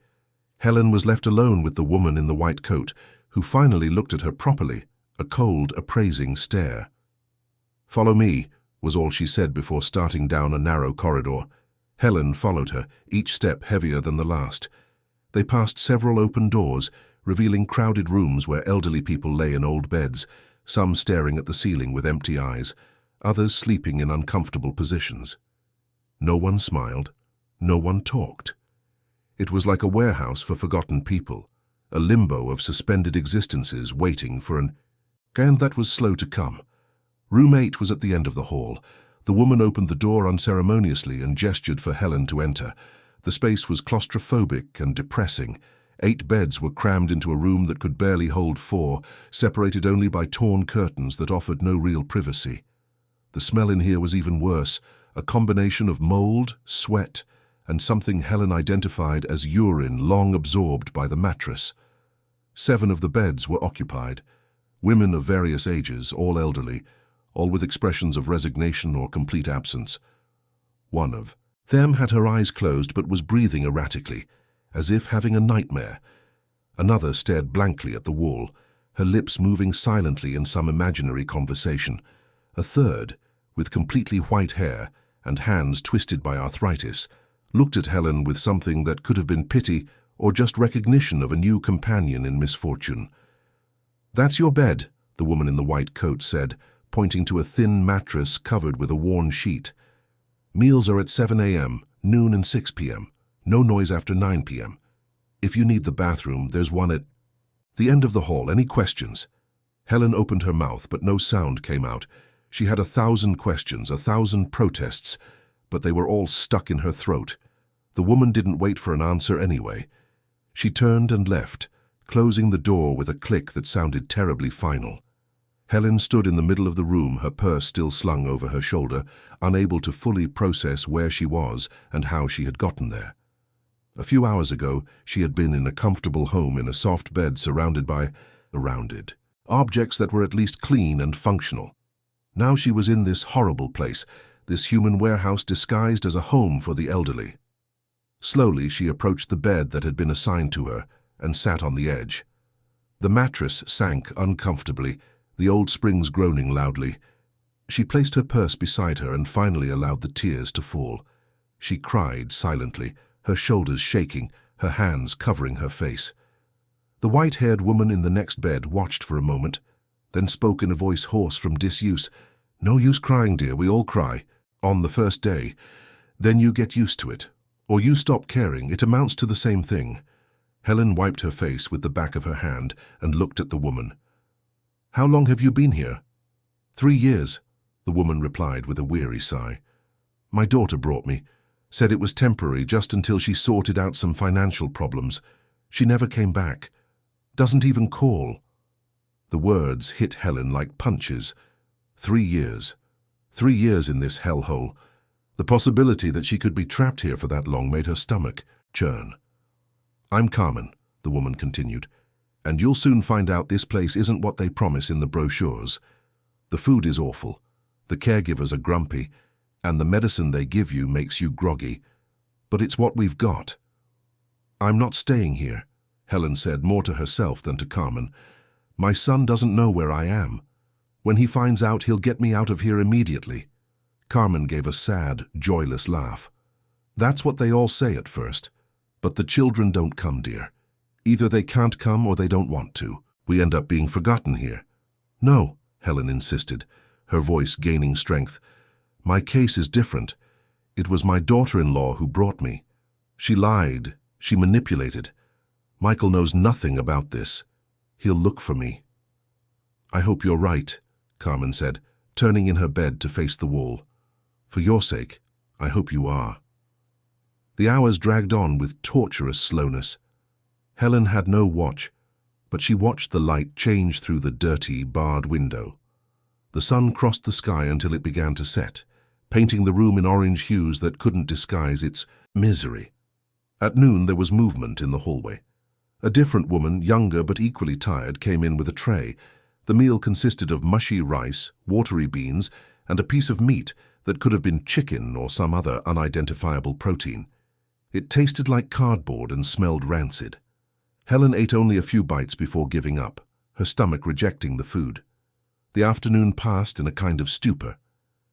Helen was left alone with the woman in the white coat, who finally looked at her properly, a cold, appraising stare. "Follow me," was all she said before starting down a narrow corridor. Helen followed her, each step heavier than the last. They passed several open doors, revealing crowded rooms where elderly people lay in old beds, some staring at the ceiling with empty eyes, others sleeping in uncomfortable positions. No one smiled, no one talked. It was like a warehouse for forgotten people, a limbo of suspended existences waiting for an... And that was slow to come. Room 8 was at the end of the hall. The woman opened the door unceremoniously and gestured for Helen to enter. The space was claustrophobic and depressing. 8 beds were crammed into a room that could barely hold 4, separated only by torn curtains that offered no real privacy. The smell in here was even worse, a combination of mold, sweat, and something Helen identified as urine long absorbed by the mattress. 7 of the beds were occupied. Women of various ages, all elderly, all with expressions of resignation or complete absence. One of them had her eyes closed but was breathing erratically, as if having a nightmare. Another stared blankly at the wall, her lips moving silently in some imaginary conversation. A third, with completely white hair and hands twisted by arthritis, looked at Helen with something that could have been pity or just recognition of a new companion in misfortune. "That's your bed," the woman in the white coat said, pointing to a thin mattress covered with a worn sheet. "Meals are at 7 a.m., noon and 6 p.m. No noise after 9 p.m. If you need the bathroom, there's one at the end of the hall. Any questions?" Helen opened her mouth, but no sound came out. She had 1,000 questions, 1,000 protests, but they were all stuck in her throat. The woman didn't wait for an answer anyway. She turned and left, closing the door with a click that sounded terribly final. Helen stood in the middle of the room, her purse still slung over her shoulder, unable to fully process where she was and how she had gotten there. A few hours ago, she had been in a comfortable home in a soft bed surrounded by objects that were at least clean and functional. Now she was in this horrible place, this human warehouse disguised as a home for the elderly. Slowly, she approached the bed that had been assigned to her and sat on the edge. The mattress sank uncomfortably, the old springs groaning loudly. She placed her purse beside her and finally allowed the tears to fall. She cried silently, her shoulders shaking, her hands covering her face. The white-haired woman in the next bed watched for a moment, then spoke in a voice hoarse from disuse. "No use crying, dear, we all cry. On the first day. Then you get used to it. Or you stop caring, it amounts to the same thing." Helen wiped her face with the back of her hand and looked at the woman. "How long have you been here?" 3 years, the woman replied with a weary sigh. "My daughter brought me. Said it was temporary just until she sorted out some financial problems. She never came back. Doesn't even call." The words hit Helen like punches. 3 years. 3 years in this hellhole. The possibility that she could be trapped here for that long made her stomach churn. "I'm Carmen," the woman continued, "and you'll soon find out this place isn't what they promise in the brochures. The food is awful, the caregivers are grumpy, and the medicine they give you makes you groggy. But it's what we've got." "I'm not staying here," Helen said, more to herself than to Carmen. "My son doesn't know where I am. When he finds out, he'll get me out of here immediately." Carmen gave a sad, joyless laugh. "That's what they all say at first. But the children don't come, dear. Either they can't come or they don't want to. We end up being forgotten here." "No," Helen insisted, her voice gaining strength. "My case is different. It was my daughter-in-law who brought me. She lied. She manipulated. Michael knows nothing about this. He'll look for me." "I hope you're right," Carmen said, turning in her bed to face the wall. "For your sake, I hope you are." The hours dragged on with torturous slowness. Helen had no watch, but she watched the light change through the dirty, barred window. The sun crossed the sky until it began to set, painting the room in orange hues that couldn't disguise its misery. At noon there was movement in the hallway. A different woman, younger but equally tired, came in with a tray. The meal consisted of mushy rice, watery beans, and a piece of meat that could have been chicken or some other unidentifiable protein. It tasted like cardboard and smelled rancid. Helen ate only a few bites before giving up, her stomach rejecting the food. The afternoon passed in a kind of stupor.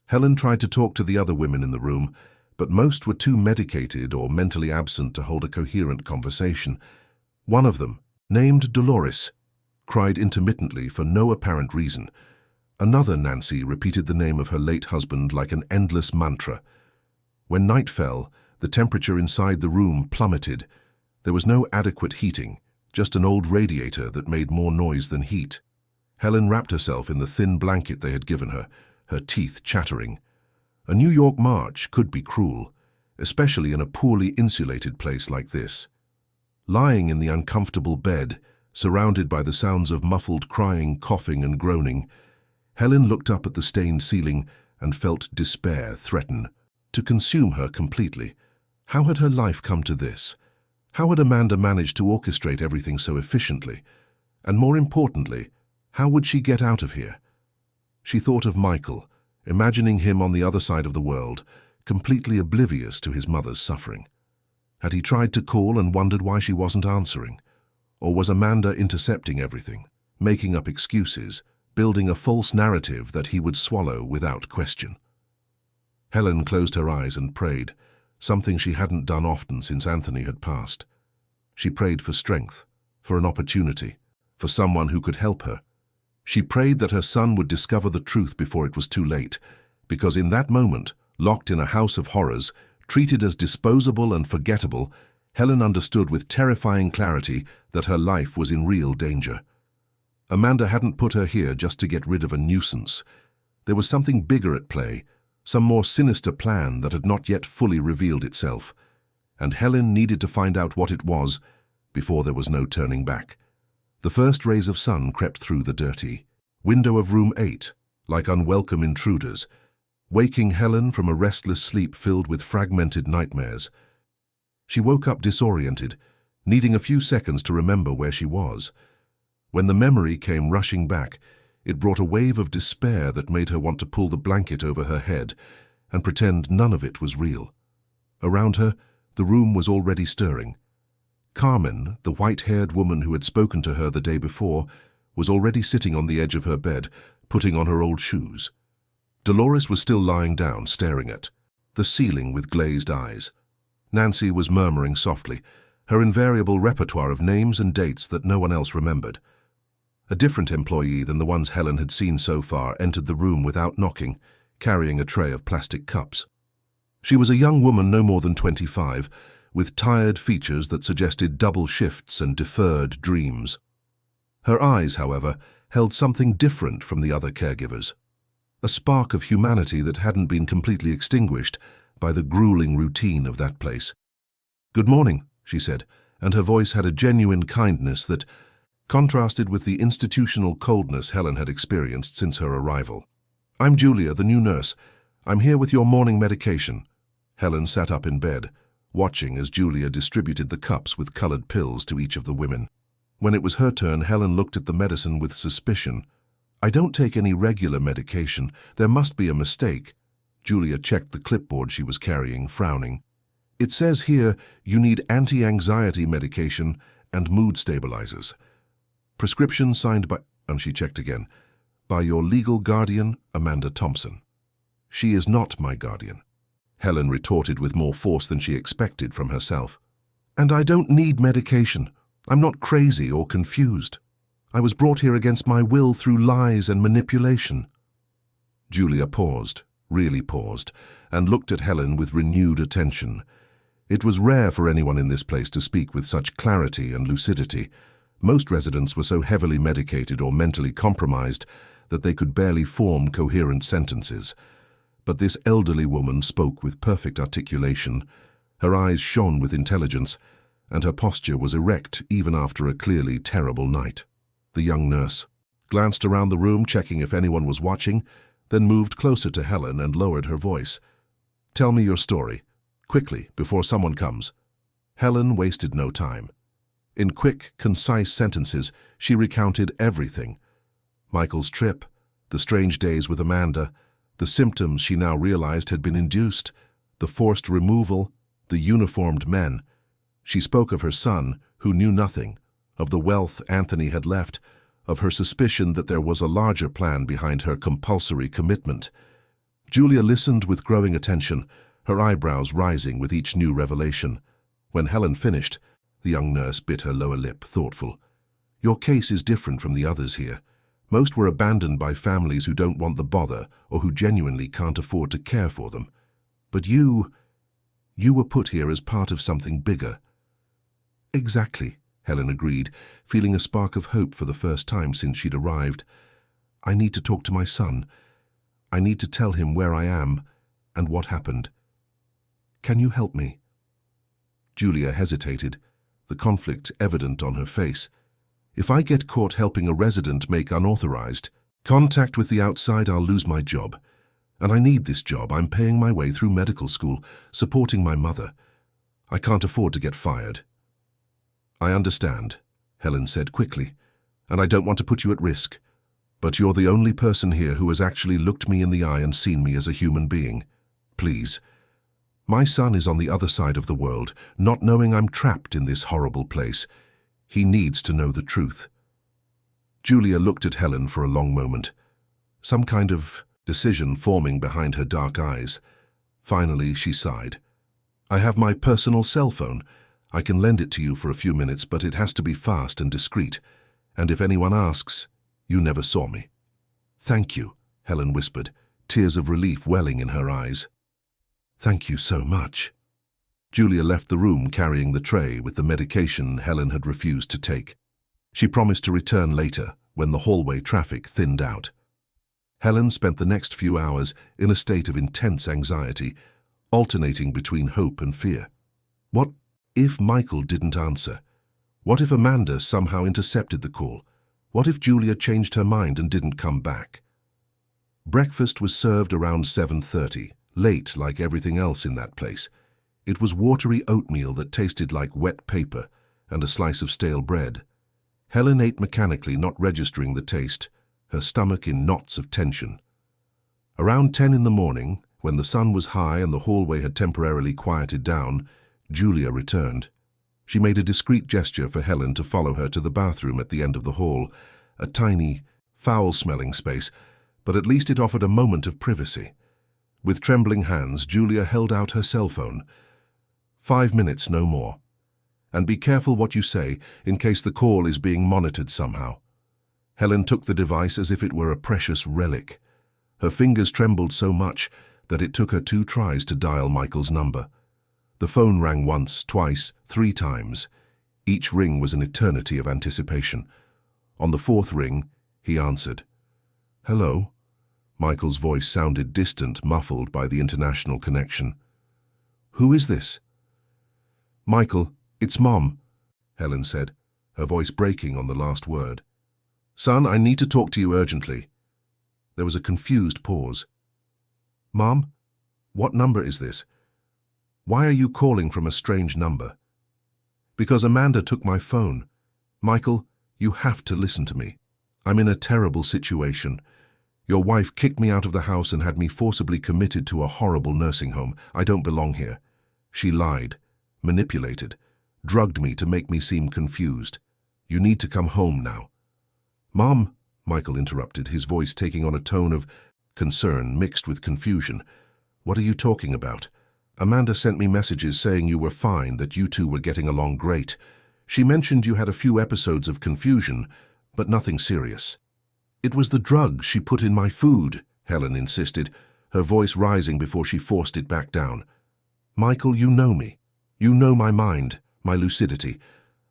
Helen tried to talk to the other women in the room, but most were too medicated or mentally absent to hold a coherent conversation. One of them, named Dolores, cried intermittently for no apparent reason. Another, Nancy, repeated the name of her late husband like an endless mantra. When night fell, the temperature inside the room plummeted. There was no adequate heating, just an old radiator that made more noise than heat. Helen wrapped herself in the thin blanket they had given her, her teeth chattering. A New York march could be cruel, especially in a poorly insulated place like this. Lying in the uncomfortable bed, surrounded by the sounds of muffled crying, coughing, and groaning, Helen looked up at the stained ceiling and felt despair threaten to consume her completely. How had her life come to this? How had Amanda managed to orchestrate everything so efficiently? And more importantly, how would she get out of here? She thought of Michael, imagining him on the other side of the world, completely oblivious to his mother's suffering. Had he tried to call and wondered why she wasn't answering? Or was Amanda intercepting everything, making up excuses, building a false narrative that he would swallow without question? Helen closed her eyes and prayed, something she hadn't done often since Anthony had passed. She prayed for strength, for an opportunity, for someone who could help her. She prayed that her son would discover the truth before it was too late, because in that moment, locked in a house of horrors, treated as disposable and forgettable, Helen understood with terrifying clarity that her life was in real danger. Amanda hadn't put her here just to get rid of a nuisance. There was something bigger at play, some more sinister plan that had not yet fully revealed itself, and Helen needed to find out what it was before there was no turning back. The first rays of sun crept through the dirty window of room 8, like unwelcome intruders, waking Helen from a restless sleep filled with fragmented nightmares. She woke up disoriented, needing a few seconds to remember where she was. When the memory came rushing back, it brought a wave of despair that made her want to pull the blanket over her head and pretend none of it was real. Around her, the room was already stirring. Carmen, the white-haired woman who had spoken to her the day before, was already sitting on the edge of her bed, putting on her old shoes. Dolores was still lying down, staring at the ceiling with glazed eyes. Nancy was murmuring softly, her invariable repertoire of names and dates that no one else remembered. A different employee than the ones Helen had seen so far entered the room without knocking, carrying a tray of plastic cups. She was a young woman no more than 25, with tired features that suggested double shifts and deferred dreams. Her eyes, however, held something different from the other caregivers. A spark of humanity that hadn't been completely extinguished by the grueling routine of that place. "Good morning," she said, and her voice had a genuine kindness that contrasted with the institutional coldness Helen had experienced since her arrival. "I'm Julia, the new nurse. I'm here with your morning medication." Helen sat up in bed, watching as Julia distributed the cups with colored pills to each of the women. When it was her turn, Helen looked at the medicine with suspicion. "I don't take any regular medication. There must be a mistake." Julia checked the clipboard she was carrying, frowning. "It says here you need anti-anxiety medication and mood stabilizers. Prescription signed by," and she checked again, "by your legal guardian, Amanda Thompson." "She is not my guardian," Helen retorted with more force than she expected from herself. "And I don't need medication. I'm not crazy or confused. I was brought here against my will through lies and manipulation." Julia paused, really paused, and looked at Helen with renewed attention. It was rare for anyone in this place to speak with such clarity and lucidity. Most residents were so heavily medicated or mentally compromised that they could barely form coherent sentences. But this elderly woman spoke with perfect articulation. Her eyes shone with intelligence, and her posture was erect even after a clearly terrible night. The young nurse glanced around the room, checking if anyone was watching, then moved closer to Helen and lowered her voice. "Tell me your story, quickly, before someone comes." Helen wasted no time. In quick, concise sentences, she recounted everything. Michael's trip, the strange days with Amanda, the symptoms she now realized had been induced, the forced removal, the uniformed men. She spoke of her son, who knew nothing, of the wealth Anthony had left, of her suspicion that there was a larger plan behind her compulsory commitment. Julia listened with growing attention, her eyebrows rising with each new revelation. When Helen finished, the young nurse bit her lower lip, thoughtful. "Your case is different from the others here. Most were abandoned by families who don't want the bother or who genuinely can't afford to care for them. But you were put here as part of something bigger." "Exactly," Helen agreed, feeling a spark of hope for the first time since she'd arrived. "I need to talk to my son. I need to tell him where I am and what happened." Can you help me?" Julia hesitated, the conflict evident on her face. "If I get caught helping a resident make unauthorized contact with the outside, I'll lose my job. And I need this job. I'm paying my way through medical school, supporting my mother. I can't afford to get fired." "I understand," Helen said quickly, "and I don't want to put you at risk. But you're the only person here who has actually looked me in the eye and seen me as a human being. Please. My son is on the other side of the world, not knowing I'm trapped in this horrible place. He needs to know the truth." Julia looked at Helen for a long moment, some kind of decision forming behind her dark eyes. Finally, she sighed. "I have my personal cell phone. I can lend it to you for a few minutes, but it has to be fast and discreet. And if anyone asks, you never saw me." "Thank you," Helen whispered, tears of relief welling in her eyes. "Thank you so much." Julia left the room carrying the tray with the medication Helen had refused to take. She promised to return later, when the hallway traffic thinned out. Helen spent the next few hours in a state of intense anxiety, alternating between hope and fear. What if Michael didn't answer? What if Amanda somehow intercepted the call? What if Julia changed her mind and didn't come back? Breakfast was served around 7:30, late like everything else in that place. It was watery oatmeal that tasted like wet paper and a slice of stale bread. Helen ate mechanically, not registering the taste, her stomach in knots of tension. Around 10 in the morning, when the sun was high and the hallway had temporarily quieted down, Julia returned. She made a discreet gesture for Helen to follow her to the bathroom at the end of the hall, a tiny, foul-smelling space, but at least it offered a moment of privacy. With trembling hands, Julia held out her cell phone. 5 minutes, no more. And be careful what you say in case the call is being monitored somehow. Helen took the device as if it were a precious relic. Her fingers trembled so much that it took her 2 tries to dial Michael's number. The phone rang once, twice, 3 times. Each ring was an eternity of anticipation. On the 4th ring, he answered. "Hello?" Michael's voice sounded distant, muffled by the international connection. "Who is this?" "Michael, it's Mom," Helen said, her voice breaking on the last word. "Son, I need to talk to you urgently." There was a confused pause. "Mom, what number is this? Why are you calling from a strange number?" "Because Amanda took my phone. Michael, you have to listen to me. I'm in a terrible situation. Your wife kicked me out of the house and had me forcibly committed to a horrible nursing home. I don't belong here. She lied, manipulated, drugged me to make me seem confused. You need to come home now." "Mom," Michael interrupted, his voice taking on a tone of concern mixed with confusion. "What are you talking about? Amanda sent me messages saying you were fine, that you two were getting along great. She mentioned you had a few episodes of confusion, but nothing serious." "It was the drugs she put in my food," Helen insisted, her voice rising before she forced it back down. "Michael, you know me. You know my mind, my lucidity.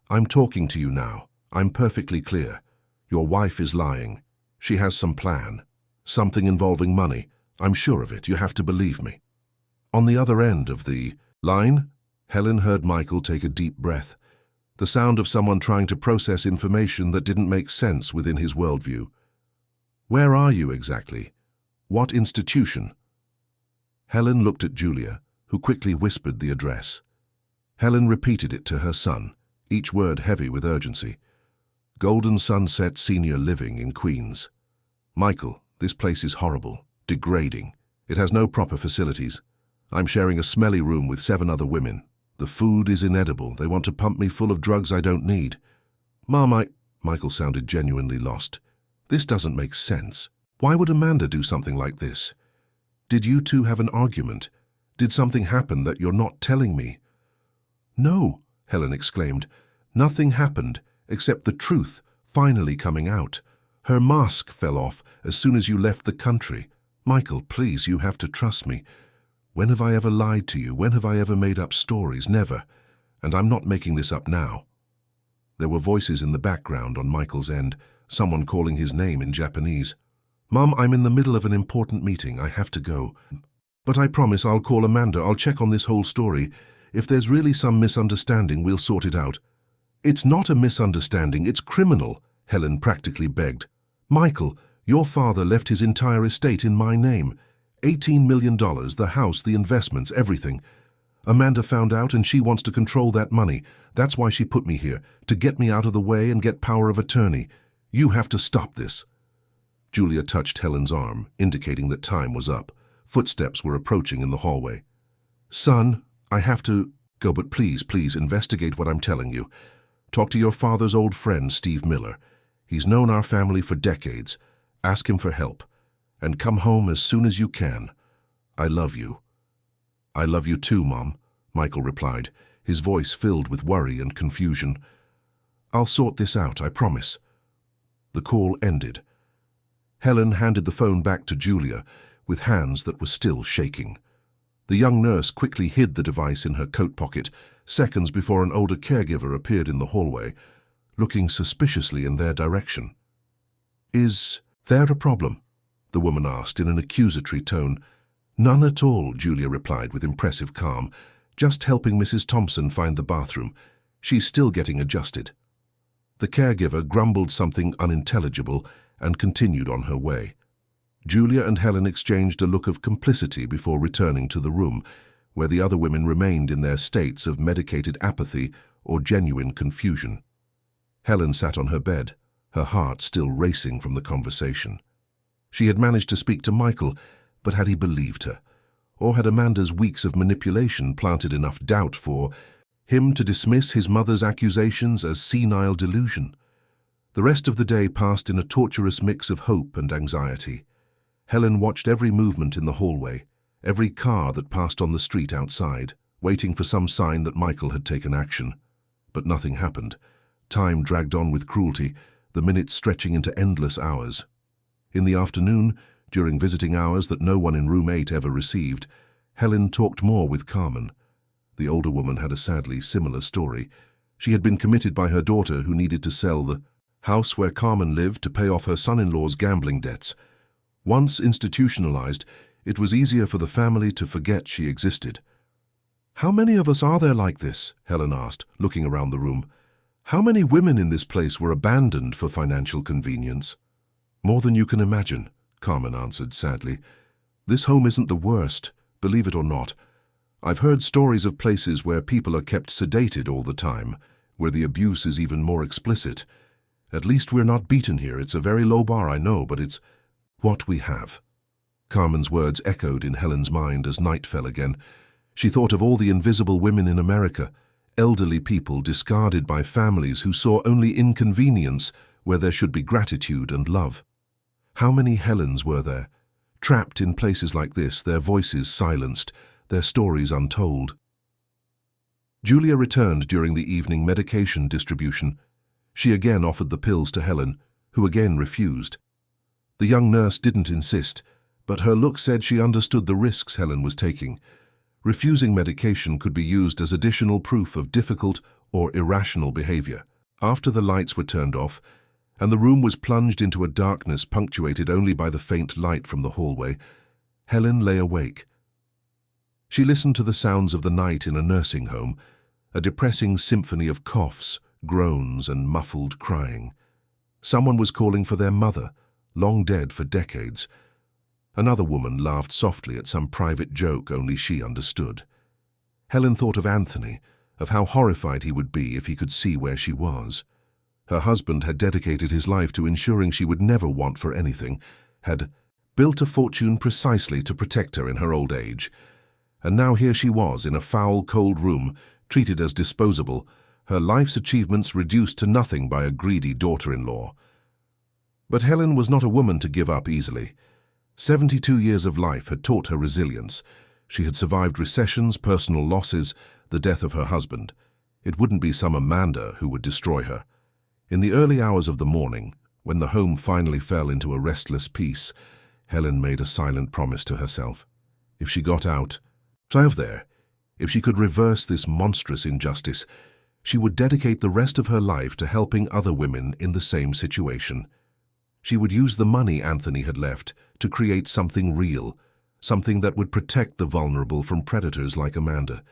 I'm talking to you now. I'm perfectly clear. Your wife is lying. She has some plan. Something involving money. I'm sure of it. You have to believe me." On the other end of the line, Helen heard Michael take a deep breath, the sound of someone trying to process information that didn't make sense within his worldview. "Where are you exactly? What institution?" Helen looked at Julia, who quickly whispered the address. Helen repeated it to her son, each word heavy with urgency. "Golden Sunset Senior Living in Queens. Michael, this place is horrible, degrading. It has no proper facilities. I'm sharing a smelly room with 7 other women. The food is inedible. They want to pump me full of drugs I don't need. Mom, Michael sounded genuinely lost. "This doesn't make sense. Why would Amanda do something like this? Did you two have an argument? Did something happen that you're not telling me?" "No," Helen exclaimed. "Nothing happened, except the truth finally coming out. Her mask fell off as soon as you left the country. Michael, please, you have to trust me. When have I ever lied to you? When have I ever made up stories? Never. And I'm not making this up now." There were voices in the background on Michael's end, someone calling his name in Japanese. "Mom, I'm in the middle of an important meeting. I have to go." But I promise I'll call Amanda. I'll check on this whole story. If there's really some misunderstanding, we'll sort it out." "It's not a misunderstanding, it's criminal," Helen practically begged. "Michael, your father left his entire estate in my name. $18 million, the house, the investments, everything. Amanda found out and she wants to control that money. That's why she put me here, to get me out of the way and get power of attorney. You have to stop this." Julia touched Helen's arm, indicating that time was up. Footsteps were approaching in the hallway. "Son, I have to go, but please investigate what I'm telling you. Talk to your father's old friend, Steve Miller. He's known our family for decades. Ask him for help. And come home as soon as you can. I love you." "I love you too, Mom," Michael replied, his voice filled with worry and confusion. "I'll sort this out, I promise." The call ended. Helen handed the phone back to Julia, with hands that were still shaking. The young nurse quickly hid the device in her coat pocket, seconds before an older caregiver appeared in the hallway, looking suspiciously in their direction. "Is there a problem?" the woman asked in an accusatory tone. "None at all," Julia replied with impressive calm. "Just helping Mrs. Thompson find the bathroom. She's still getting adjusted." The caregiver grumbled something unintelligible and continued on her way. Julia and Helen exchanged a look of complicity before returning to the room, where the other women remained in their states of medicated apathy or genuine confusion. Helen sat on her bed, her heart still racing from the conversation. She had managed to speak to Michael, but had he believed her? Or had Amanda's weeks of manipulation planted enough doubt for him to dismiss his mother's accusations as senile delusion? The rest of the day passed in a torturous mix of hope and anxiety. Helen watched every movement in the hallway, every car that passed on the street outside, waiting for some sign that Michael had taken action. But nothing happened. Time dragged on with cruelty, the minutes stretching into endless hours. In the afternoon, during visiting hours that no one in room 8 ever received, Helen talked more with Carmen. The older woman had a sadly similar story. She had been committed by her daughter, who needed to sell the house where Carmen lived to pay off her son-in-law's gambling debts. Once institutionalized, it was easier for the family to forget she existed. "How many of us are there like this?" Helen asked, looking around the room. "How many women in this place were abandoned for financial convenience?" "More than you can imagine," Carmen answered sadly. "This home isn't the worst, believe it or not. I've heard stories of places where people are kept sedated all the time, where the abuse is even more explicit. At least we're not beaten here. It's a very low bar, I know, but it's what we have." Carmen's words echoed in Helen's mind as night fell again. She thought of all the invisible women in America, elderly people discarded by families who saw only inconvenience where there should be gratitude and love. How many Helens were there, trapped in places like this, their voices silenced, their stories untold? Julia returned during the evening medication distribution. She again offered the pills to Helen, who again refused. The young nurse didn't insist, but her look said she understood the risks Helen was taking. Refusing medication could be used as additional proof of difficult or irrational behavior. After the lights were turned off, and the room was plunged into a darkness punctuated only by the faint light from the hallway, Helen lay awake. She listened to the sounds of the night in a nursing home, a depressing symphony of coughs, groans, and muffled crying. Someone was calling for their mother, long dead for decades. Another woman laughed softly at some private joke only she understood. Helen thought of Anthony, of how horrified he would be if he could see where she was. Her husband had dedicated his life to ensuring she would never want for anything, had built a fortune precisely to protect her in her old age. And now here she was in a foul, cold room, treated as disposable, her life's achievements reduced to nothing by a greedy daughter-in-law. But Helen was not a woman to give up easily. 72 years of life had taught her resilience. She had survived recessions, personal losses, the death of her husband. It wouldn't be some Amanda who would destroy her. In the early hours of the morning, when the home finally fell into a restless peace, Helen made a silent promise to herself. If she got out of there, if she could reverse this monstrous injustice, she would dedicate the rest of her life to helping other women in the same situation. She would use the money Anthony had left to create something real, something that would protect the vulnerable from predators like Amanda.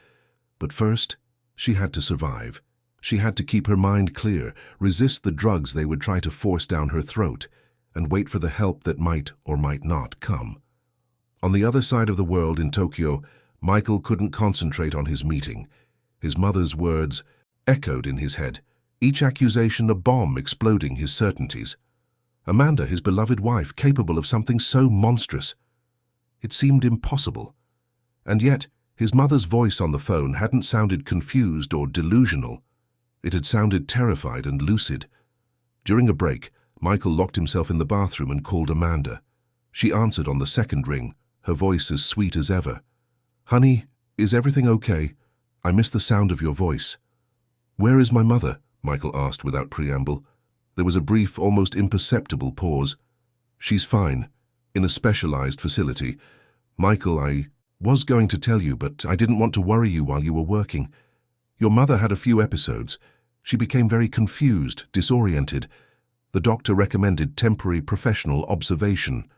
But first, she had to survive. She had to keep her mind clear, resist the drugs they would try to force down her throat, and wait for the help that might or might not come. On the other side of the world in Tokyo, Michael couldn't concentrate on his meeting. His mother's words echoed in his head, each accusation a bomb exploding his certainties. Amanda, his beloved wife, capable of something so monstrous. It seemed impossible. And yet, his mother's voice on the phone hadn't sounded confused or delusional. It had sounded terrified and lucid. During a break, Michael locked himself in the bathroom and called Amanda. She answered on the second ring, her voice as sweet as ever. "Honey, is everything okay? I miss the sound of your voice." "Where is my mother?" Michael asked without preamble. There was a brief, almost imperceptible pause. "She's fine, in a specialized facility. Michael, I was going to tell you, but I didn't want to worry you while you were working. Your mother had a few episodes. She became very confused, disoriented. The doctor recommended temporary professional observation."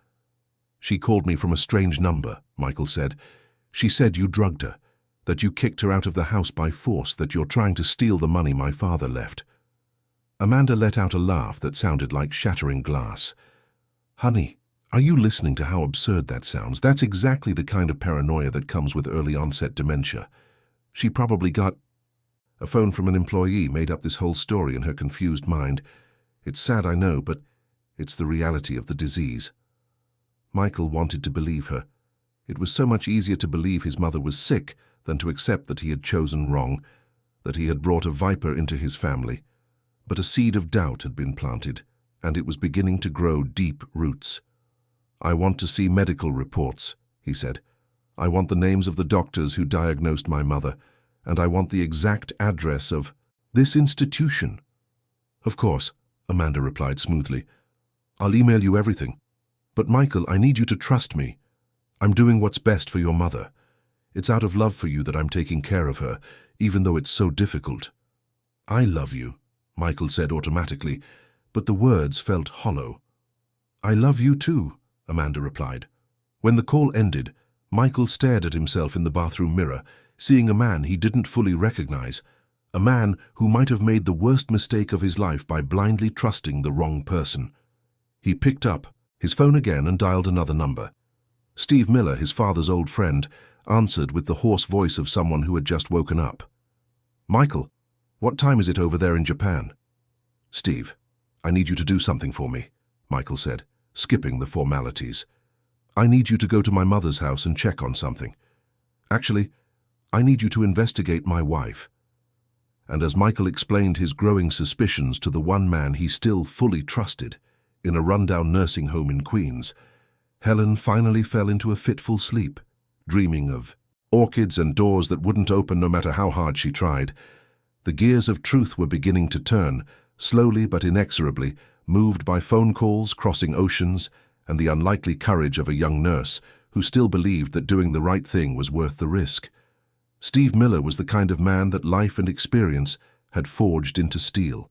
"She called me from a strange number," Michael said. "She said you drugged her, that you kicked her out of the house by force, that you're trying to steal the money my father left." Amanda let out a laugh that sounded like shattering glass. "Honey, are you listening to how absurd that sounds? That's exactly the kind of paranoia that comes with early onset dementia. She probably got..." A phone from an employee made up this whole story in her confused mind. "It's sad, I know, but it's the reality of the disease." Michael wanted to believe her. It was so much easier to believe his mother was sick than to accept that he had chosen wrong, that he had brought a viper into his family. But a seed of doubt had been planted, and it was beginning to grow deep roots. "I want to see medical reports," he said. "I want the names of the doctors who diagnosed my mother, and I want the exact address of this institution." "Of course," Amanda replied smoothly. "I'll email you everything. But Michael, I need you to trust me. I'm doing what's best for your mother. It's out of love for you that I'm taking care of her, even though it's so difficult." "I love you," Michael said automatically, but the words felt hollow. "I love you too," Amanda replied. When the call ended, Michael stared at himself in the bathroom mirror, seeing a man he didn't fully recognize, a man who might have made the worst mistake of his life by blindly trusting the wrong person. He picked up his phone again and dialed another number. Steve Miller, his father's old friend, answered with the hoarse voice of someone who had just woken up. "Michael, what time is it over there in Japan?" "Steve, I need you to do something for me," Michael said, skipping the formalities. "I need you to go to my mother's house and check on something. Actually, I need you to investigate my wife." And as Michael explained his growing suspicions to the one man he still fully trusted, in a rundown nursing home in Queens, Helen finally fell into a fitful sleep, dreaming of orchids and doors that wouldn't open no matter how hard she tried. The gears of truth were beginning to turn, slowly but inexorably, moved by phone calls crossing oceans and the unlikely courage of a young nurse who still believed that doing the right thing was worth the risk. Steve Miller was the kind of man that life and experience had forged into steel.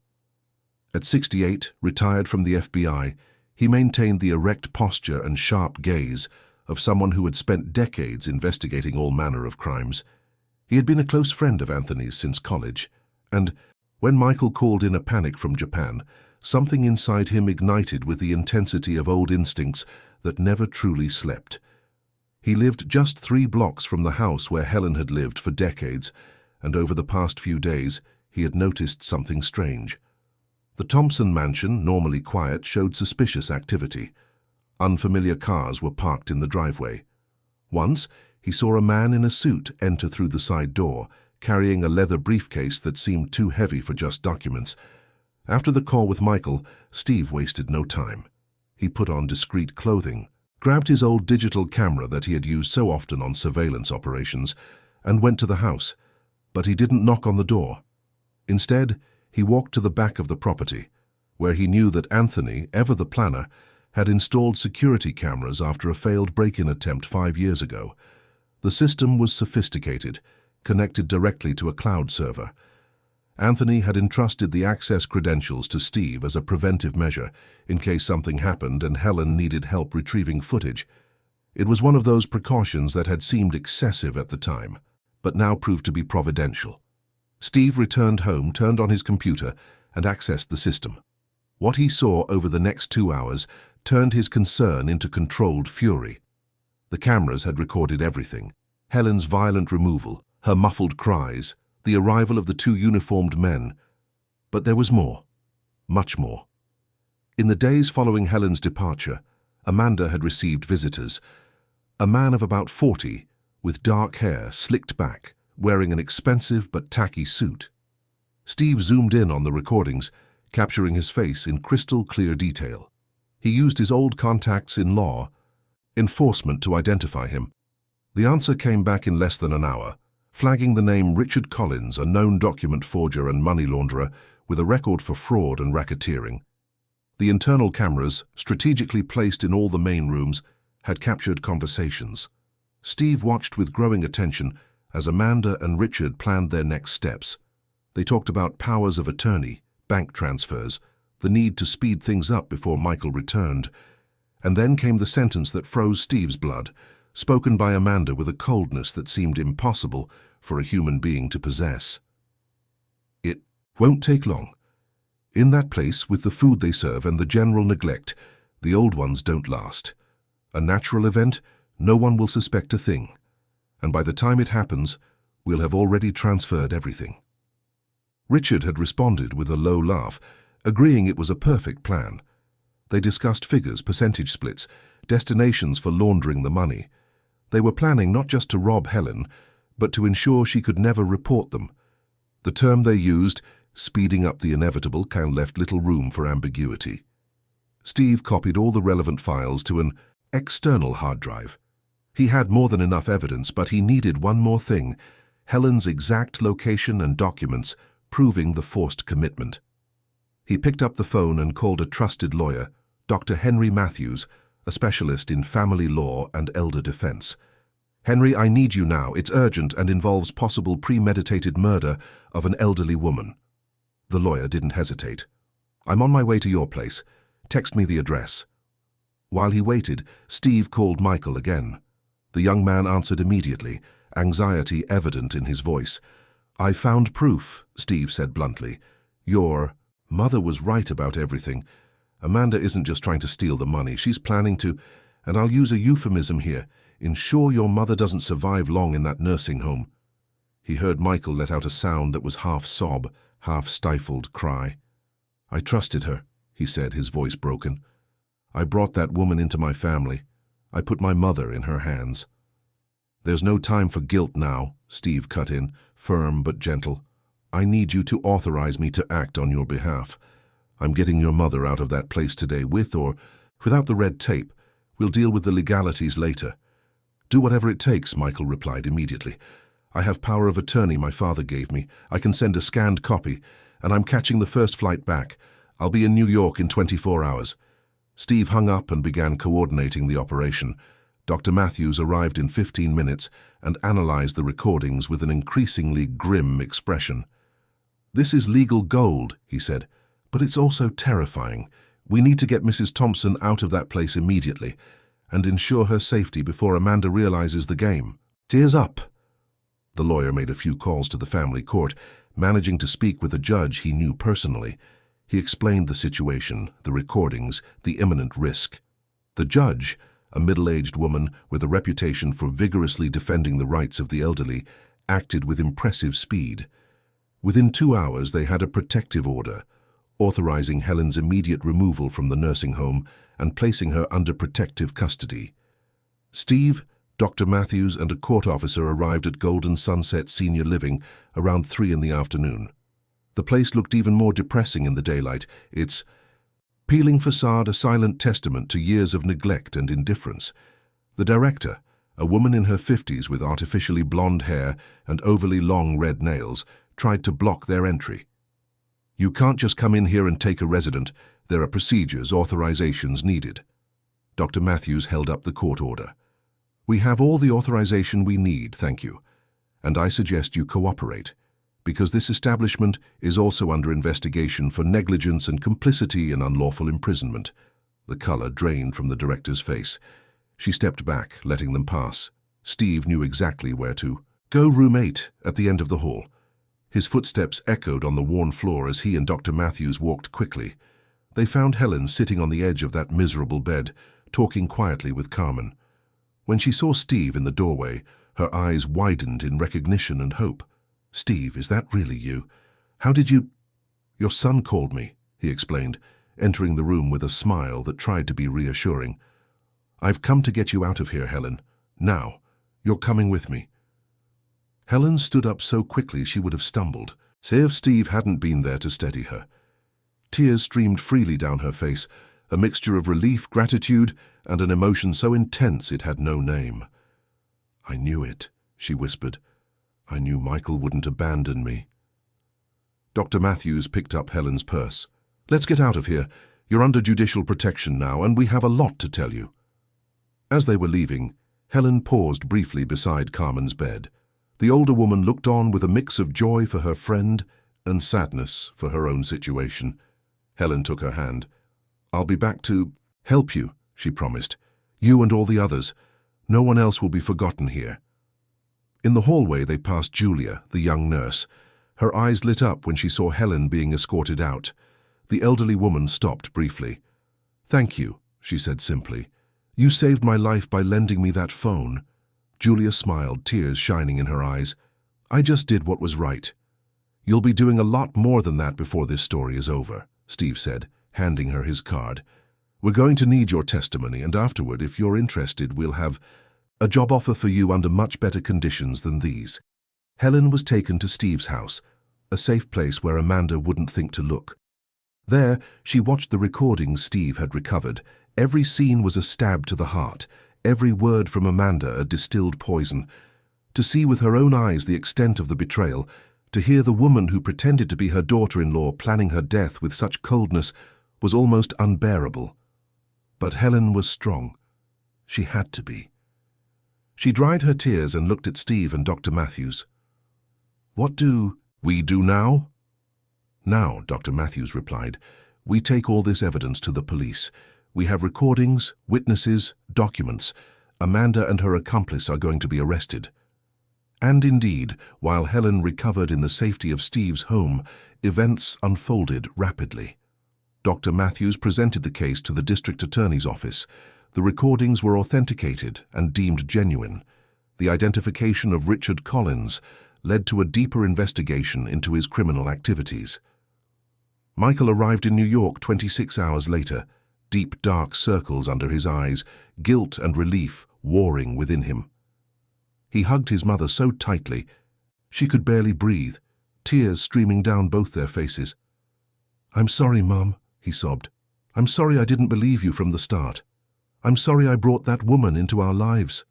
At 68, retired from the FBI, he maintained the erect posture and sharp gaze of someone who had spent decades investigating all manner of crimes. He had been a close friend of Anthony's since college, and when Michael called in a panic from Japan, something inside him ignited with the intensity of old instincts that never truly slept. He lived just 3 blocks from the house where Helen had lived for decades, and over the past few days he had noticed something strange. The Thompson mansion, normally quiet, showed suspicious activity. Unfamiliar cars were parked in the driveway. Once, he saw a man in a suit enter through the side door, carrying a leather briefcase that seemed too heavy for just documents. After the call with Michael, Steve wasted no time. He put on discreet clothing, grabbed his old digital camera that he had used so often on surveillance operations, and went to the house. But he didn't knock on the door. Instead, he walked to the back of the property, where he knew that Anthony, ever the planner, had installed security cameras after a failed break-in attempt 5 years ago. The system was sophisticated, connected directly to a cloud server. Anthony had entrusted the access credentials to Steve as a preventive measure in case something happened and Helen needed help retrieving footage. It was one of those precautions that had seemed excessive at the time, but now proved to be providential. Steve returned home, turned on his computer, and accessed the system. What he saw over the next 2 hours turned his concern into controlled fury. The cameras had recorded everything: Helen's violent removal, her muffled cries, the arrival of the 2 uniformed men. But there was more, much more. In the days following Helen's departure, Amanda had received visitors. A man of about 40, with dark hair slicked back, wearing an expensive but tacky suit. Steve zoomed in on the recordings, capturing his face in crystal-clear detail. He used his old contacts in law enforcement to identify him. The answer came back in less than an hour, flagging the name Richard Collins, a known document forger and money launderer with a record for fraud and racketeering. The internal cameras, strategically placed in all the main rooms, had captured conversations. Steve watched with growing attention as Amanda and Richard planned their next steps. They talked about powers of attorney, bank transfers, the need to speed things up before Michael returned. And then came the sentence that froze Steve's blood, spoken by Amanda with a coldness that seemed impossible for a human being to possess. "It won't take long. In that place, with the food they serve and the general neglect, the old ones don't last. A natural event, no one will suspect a thing. And by the time it happens, we'll have already transferred everything." Richard had responded with a low laugh, agreeing it was a perfect plan. They discussed figures, percentage splits, destinations for laundering the money. They were planning not just to rob Helen, but to ensure she could never report them. The term they used, speeding up the inevitable, left little room for ambiguity. Steve copied all the relevant files to an external hard drive. He had more than enough evidence, but he needed one more thing: Helen's exact location and documents proving the forced commitment. He picked up the phone and called a trusted lawyer, Dr. Henry Matthews, a specialist in family law and elder defense. "Henry, I need you now. It's urgent and involves possible premeditated murder of an elderly woman." The lawyer didn't hesitate. "I'm on my way to your place. Text me the address." While he waited, Steve called Michael again. The young man answered immediately, anxiety evident in his voice. "I found proof," Steve said bluntly. "Your mother was right about everything. Amanda isn't just trying to steal the money. She's planning to, and I'll use a euphemism here, ensure your mother doesn't survive long in that nursing home." He heard Michael let out a sound that was half sob, half stifled cry. "I trusted her," he said, his voice broken. "I brought that woman into my family. I put my mother in her hands." "There's no time for guilt now," Steve cut in, firm but gentle. "I need you to authorize me to act on your behalf. I'm getting your mother out of that place today, with or without the red tape. We'll deal with the legalities later." "Do whatever it takes," Michael replied immediately. "I have power of attorney my father gave me. I can send a scanned copy, and I'm catching the first flight back. I'll be in New York in 24 hours. Steve hung up and began coordinating the operation. Dr. Matthews arrived in 15 minutes and analyzed the recordings with an increasingly grim expression. "This is legal gold," he said, "but it's also terrifying. We need to get Mrs. Thompson out of that place immediately and ensure her safety before Amanda realizes the game. Tears up." The lawyer made a few calls to the family court, managing to speak with a judge he knew personally. He explained the situation, the recordings, the imminent risk. The judge, a middle-aged woman with a reputation for vigorously defending the rights of the elderly, acted with impressive speed. Within 2 hours they had a protective order, authorizing Helen's immediate removal from the nursing home and placing her under protective custody. Steve, Dr. Matthews, and a court officer arrived at Golden Sunset Senior Living around 3 in the afternoon. The place looked even more depressing in the daylight, its peeling facade a silent testament to years of neglect and indifference. The director, a woman in her 50s with artificially blonde hair and overly long red nails, tried to block their entry. "You can't just come in here and take a resident. There are procedures, authorizations needed." Dr. Matthews held up the court order. "We have all the authorization we need, thank you. And I suggest you cooperate, because this establishment is also under investigation for negligence and complicity in unlawful imprisonment." The color drained from the director's face. She stepped back, letting them pass. Steve knew exactly where to. Go room 8, at the end of the hall. His footsteps echoed on the worn floor as he and Dr. Matthews walked quickly. They found Helen sitting on the edge of that miserable bed, talking quietly with Carmen. When she saw Steve in the doorway, her eyes widened in recognition and hope. "Steve, is that really you? How did you—" "Your son called me," he explained, entering the room with a smile that tried to be reassuring. "I've come to get you out of here, Helen. Now, you're coming with me." Helen stood up so quickly she would have stumbled, say if Steve hadn't been there to steady her. Tears streamed freely down her face, a mixture of relief, gratitude, and an emotion so intense it had no name. "I knew it," she whispered. "I knew Michael wouldn't abandon me." Dr. Matthews picked up Helen's purse. "Let's get out of here. You're under judicial protection now, and we have a lot to tell you." As they were leaving, Helen paused briefly beside Carmen's bed. The older woman looked on with a mix of joy for her friend and sadness for her own situation. Helen took her hand. "I'll be back to help you," she promised. "You and all the others. No one else will be forgotten here." In the hallway they passed Julia, the young nurse. Her eyes lit up when she saw Helen being escorted out. The elderly woman stopped briefly. "Thank you," she said simply. "You saved my life by lending me that phone." Julia smiled, tears shining in her eyes. "I just did what was right." "You'll be doing a lot more than that before this story is over," Steve said, handing her his card. "We're going to need your testimony, and afterward, if you're interested, we'll have a job offer for you under much better conditions than these." Helen was taken to Steve's house, a safe place where Amanda wouldn't think to look. There, she watched the recordings Steve had recovered. Every scene was a stab to the heart, every word from Amanda a distilled poison. To see with her own eyes the extent of the betrayal, to hear the woman who pretended to be her daughter-in-law planning her death with such coldness, was almost unbearable. But Helen was strong. She had to be. She dried her tears and looked at Steve and Dr. Matthews. "What do we do now?" "Now," Dr. Matthews replied, "we take all this evidence to the police. We have recordings, witnesses, documents. Amanda and her accomplice are going to be arrested." And indeed, while Helen recovered in the safety of Steve's home, events unfolded rapidly. Dr. Matthews presented the case to the district attorney's office. The recordings were authenticated and deemed genuine. The identification of Richard Collins led to a deeper investigation into his criminal activities. Michael arrived in New York 26 hours later, deep dark circles under his eyes, guilt and relief warring within him. He hugged his mother so tightly, she could barely breathe, tears streaming down both their faces. "I'm sorry, Mom," he sobbed. "I'm sorry I didn't believe you from the start. I'm sorry I brought that woman into our lives."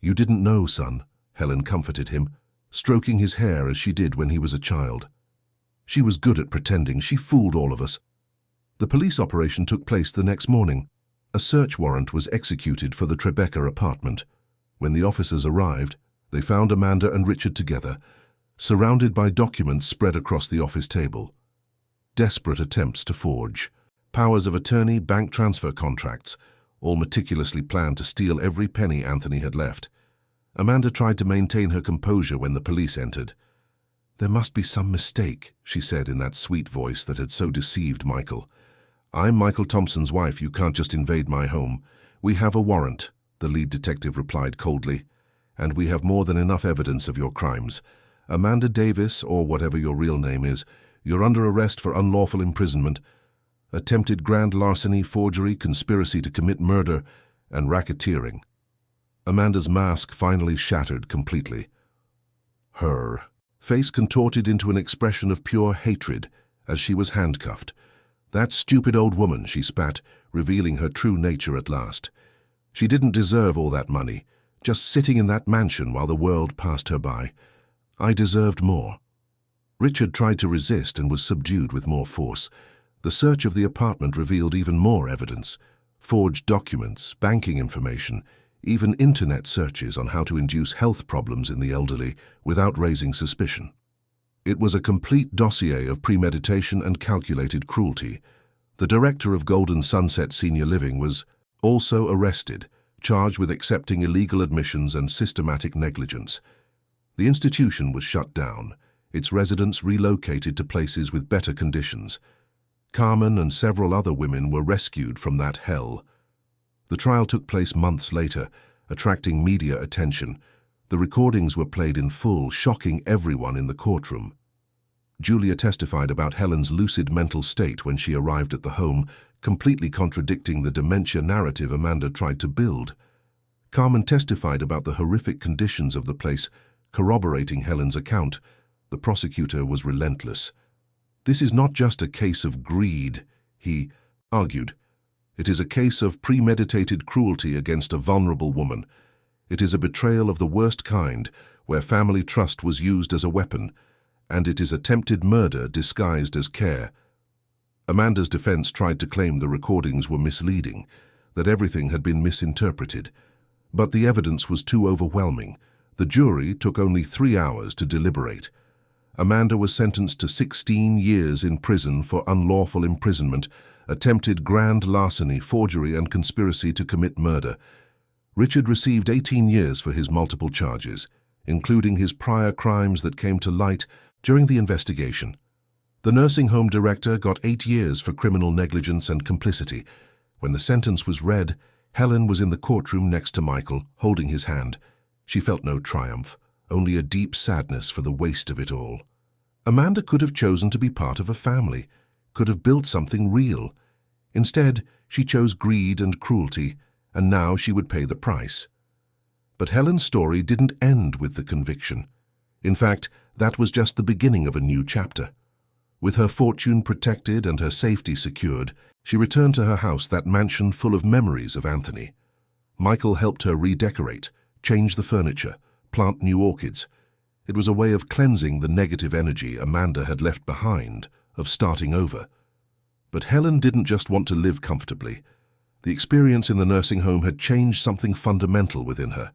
"You didn't know, son," Helen comforted him, stroking his hair as she did when he was a child. "She was good at pretending. She fooled all of us." The police operation took place the next morning. A search warrant was executed for the Tribeca apartment. When the officers arrived, they found Amanda and Richard together, surrounded by documents spread across the office table. Desperate attempts to forge powers of attorney, bank transfer contracts, all meticulously planned to steal every penny Anthony had left. Amanda tried to maintain her composure when the police entered. "There must be some mistake," she said in that sweet voice that had so deceived Michael. "I'm Michael Thompson's wife. You can't just invade my home." "We have a warrant," the lead detective replied coldly, "and we have more than enough evidence of your crimes. Amanda Davis, or whatever your real name is, you're under arrest for unlawful imprisonment, attempted grand larceny, forgery, conspiracy to commit murder, and racketeering." Amanda's mask finally shattered completely. Her face contorted into an expression of pure hatred as she was handcuffed. "That stupid old woman," she spat, revealing her true nature at last. "She didn't deserve all that money, just sitting in that mansion while the world passed her by. I deserved more." Richard tried to resist and was subdued with more force. The search of the apartment revealed even more evidence: forged documents, banking information, even internet searches on how to induce health problems in the elderly without raising suspicion. It was a complete dossier of premeditation and calculated cruelty. The director of Golden Sunset Senior Living was also arrested, charged with accepting illegal admissions and systematic negligence. The institution was shut down, its residents relocated to places with better conditions. Carmen and several other women were rescued from that hell. The trial took place months later, attracting media attention. The recordings were played in full, shocking everyone in the courtroom. Julia testified about Helen's lucid mental state when she arrived at the home, completely contradicting the dementia narrative Amanda tried to build. Carmen testified about the horrific conditions of the place, corroborating Helen's account. The prosecutor was relentless. "This is not just a case of greed," he argued. "It is a case of premeditated cruelty against a vulnerable woman. It is a betrayal of the worst kind, where family trust was used as a weapon, and it is attempted murder disguised as care." Amanda's defense tried to claim the recordings were misleading, that everything had been misinterpreted. But the evidence was too overwhelming. The jury took only 3 hours to deliberate. Amanda was sentenced to 16 years in prison for unlawful imprisonment, attempted grand larceny, forgery, and conspiracy to commit murder. Richard received 18 years for his multiple charges, including his prior crimes that came to light during the investigation. The nursing home director got 8 years for criminal negligence and complicity. When the sentence was read, Helen was in the courtroom next to Michael, holding his hand. She felt no triumph, only a deep sadness for the waste of it all. Amanda could have chosen to be part of a family, could have built something real. Instead, she chose greed and cruelty, and now she would pay the price. But Helen's story didn't end with the conviction. In fact, that was just the beginning of a new chapter. With her fortune protected and her safety secured, she returned to her house, that mansion full of memories of Anthony. Michael helped her redecorate, change the furniture, plant new orchids. It was a way of cleansing the negative energy Amanda had left behind, of starting over. But Helen didn't just want to live comfortably. The experience in the nursing home had changed something fundamental within her.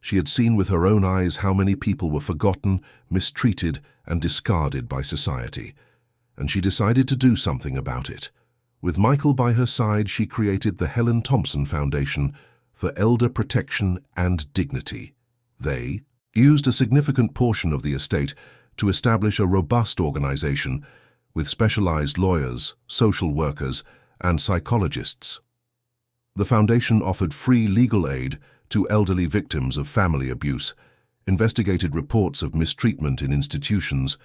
She had seen with her own eyes how many people were forgotten, mistreated, and discarded by society. And she decided to do something about it. With Michael by her side, she created the Helen Thompson Foundation for Elder Protection and Dignity. They used a significant portion of the estate to establish a robust organization with specialized lawyers, social workers, and psychologists. The foundation offered free legal aid to elderly victims of family abuse, investigated reports of mistreatment in institutions,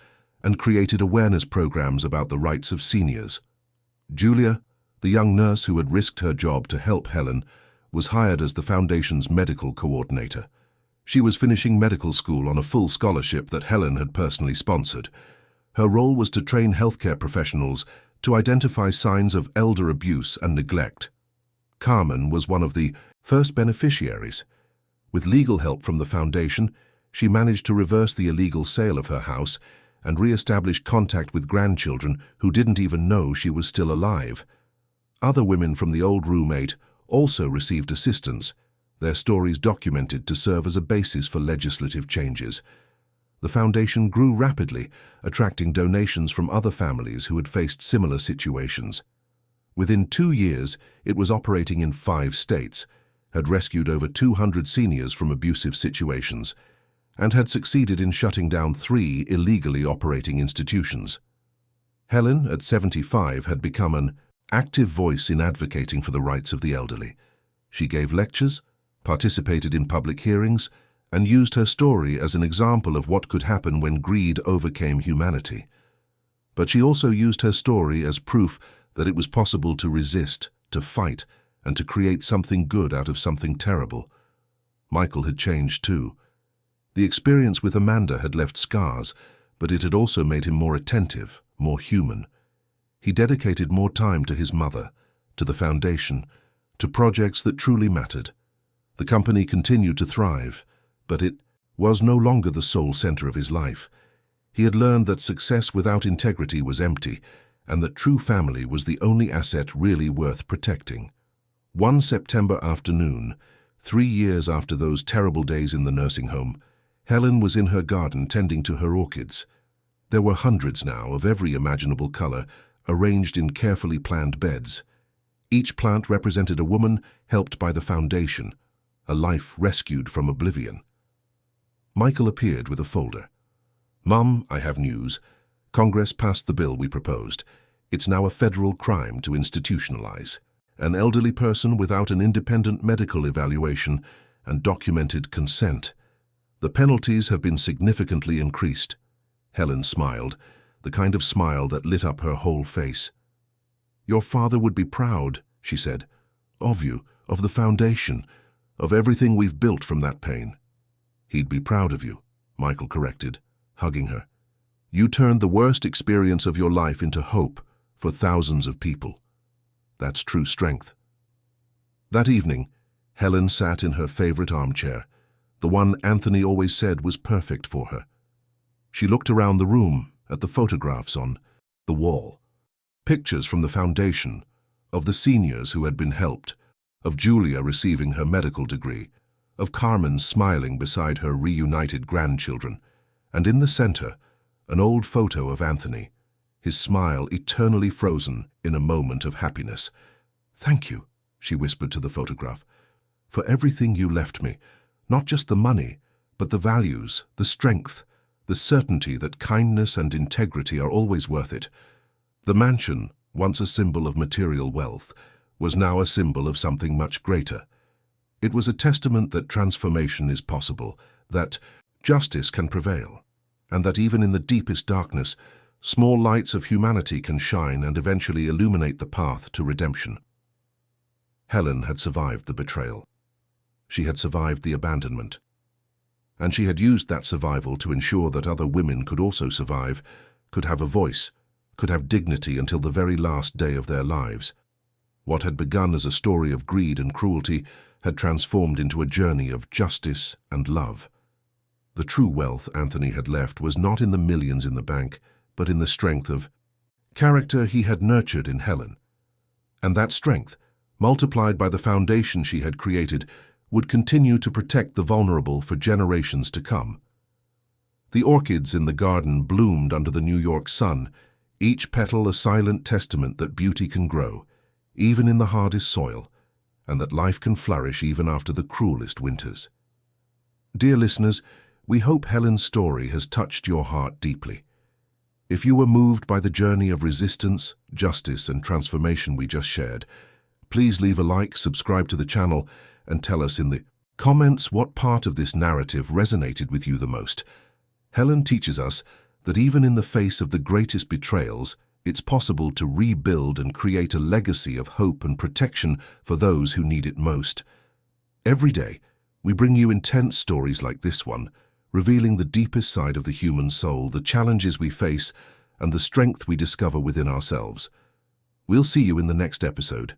and created awareness programs about the rights of seniors. Julia, the young nurse who had risked her job to help Helen, was hired as the foundation's medical coordinator. She was finishing medical school on a full scholarship that Helen had personally sponsored. Her role was to train healthcare professionals to identify signs of elder abuse and neglect. Carmen was one of the first beneficiaries. With legal help from the foundation, she managed to reverse the illegal sale of her house and re-establish contact with grandchildren who didn't even know she was still alive. Other women from the old roommate also received assistance, their stories documented to serve as a basis for legislative changes. The foundation grew rapidly, attracting donations from other families who had faced similar situations. Within 2 years, it was operating in 5 states, had rescued over 200 seniors from abusive situations, and had succeeded in shutting down 3 illegally operating institutions. Helen, at 75, had become an active voice in advocating for the rights of the elderly. She gave lectures, participated in public hearings, and used her story as an example of what could happen when greed overcame humanity. But she also used her story as proof that it was possible to resist, to fight, and to create something good out of something terrible. Michael had changed too. The experience with Amanda had left scars, but it had also made him more attentive, more human. He dedicated more time to his mother, to the foundation, to projects that truly mattered. The company continued to thrive, but it was no longer the sole center of his life. He had learned that success without integrity was empty, and that true family was the only asset really worth protecting. One September afternoon, 3 years after those terrible days in the nursing home, Helen was in her garden tending to her orchids. There were hundreds now of every imaginable color, arranged in carefully planned beds. Each plant represented a woman helped by the foundation, a life rescued from oblivion. Michael appeared with a folder. "Mum, I have news. Congress passed the bill we proposed. It's now a federal crime to institutionalize an elderly person without an independent medical evaluation and documented consent. The penalties have been significantly increased." Helen smiled, the kind of smile that lit up her whole face. "Your father would be proud," she said, "of you, of the foundation, of everything we've built from that pain." "He'd be proud of you," Michael corrected, hugging her. "You turned the worst experience of your life into hope for thousands of people. That's true strength." That evening, Helen sat in her favorite armchair, the one Anthony always said was perfect for her. She looked around the room at the photographs on the wall. Pictures from the foundation, of the seniors who had been helped, of Julia receiving her medical degree, of Carmen smiling beside her reunited grandchildren, and in the center, an old photo of Anthony, his smile eternally frozen in a moment of happiness. "Thank you," she whispered to the photograph, "for everything you left me, not just the money, but the values, the strength, the certainty that kindness and integrity are always worth it." The mansion, once a symbol of material wealth, was now a symbol of something much greater. It was a testament that transformation is possible, that justice can prevail, and that even in the deepest darkness, small lights of humanity can shine and eventually illuminate the path to redemption. Helen had survived the betrayal. She had survived the abandonment. And she had used that survival to ensure that other women could also survive, could have a voice, could have dignity until the very last day of their lives. What had begun as a story of greed and cruelty had transformed into a journey of justice and love. The true wealth Anthony had left was not in the millions in the bank, but in the strength of character he had nurtured in Helen. And that strength, multiplied by the foundation she had created, would continue to protect the vulnerable for generations to come. The orchids in the garden bloomed under the New York sun, each petal a silent testament that beauty can grow, even in the hardest soil, and that life can flourish even after the cruelest winters. Dear listeners, we hope Helen's story has touched your heart deeply. If you were moved by the journey of resistance, justice, and transformation we just shared, please leave a like, subscribe to the channel, and tell us in the comments what part of this narrative resonated with you the most. Helen teaches us that even in the face of the greatest betrayals, it's possible to rebuild and create a legacy of hope and protection for those who need it most. Every day, we bring you intense stories like this one, revealing the deepest side of the human soul, the challenges we face, and the strength we discover within ourselves. We'll see you in the next episode,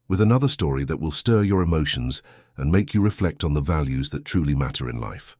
with another story that will stir your emotions and make you reflect on the values that truly matter in life.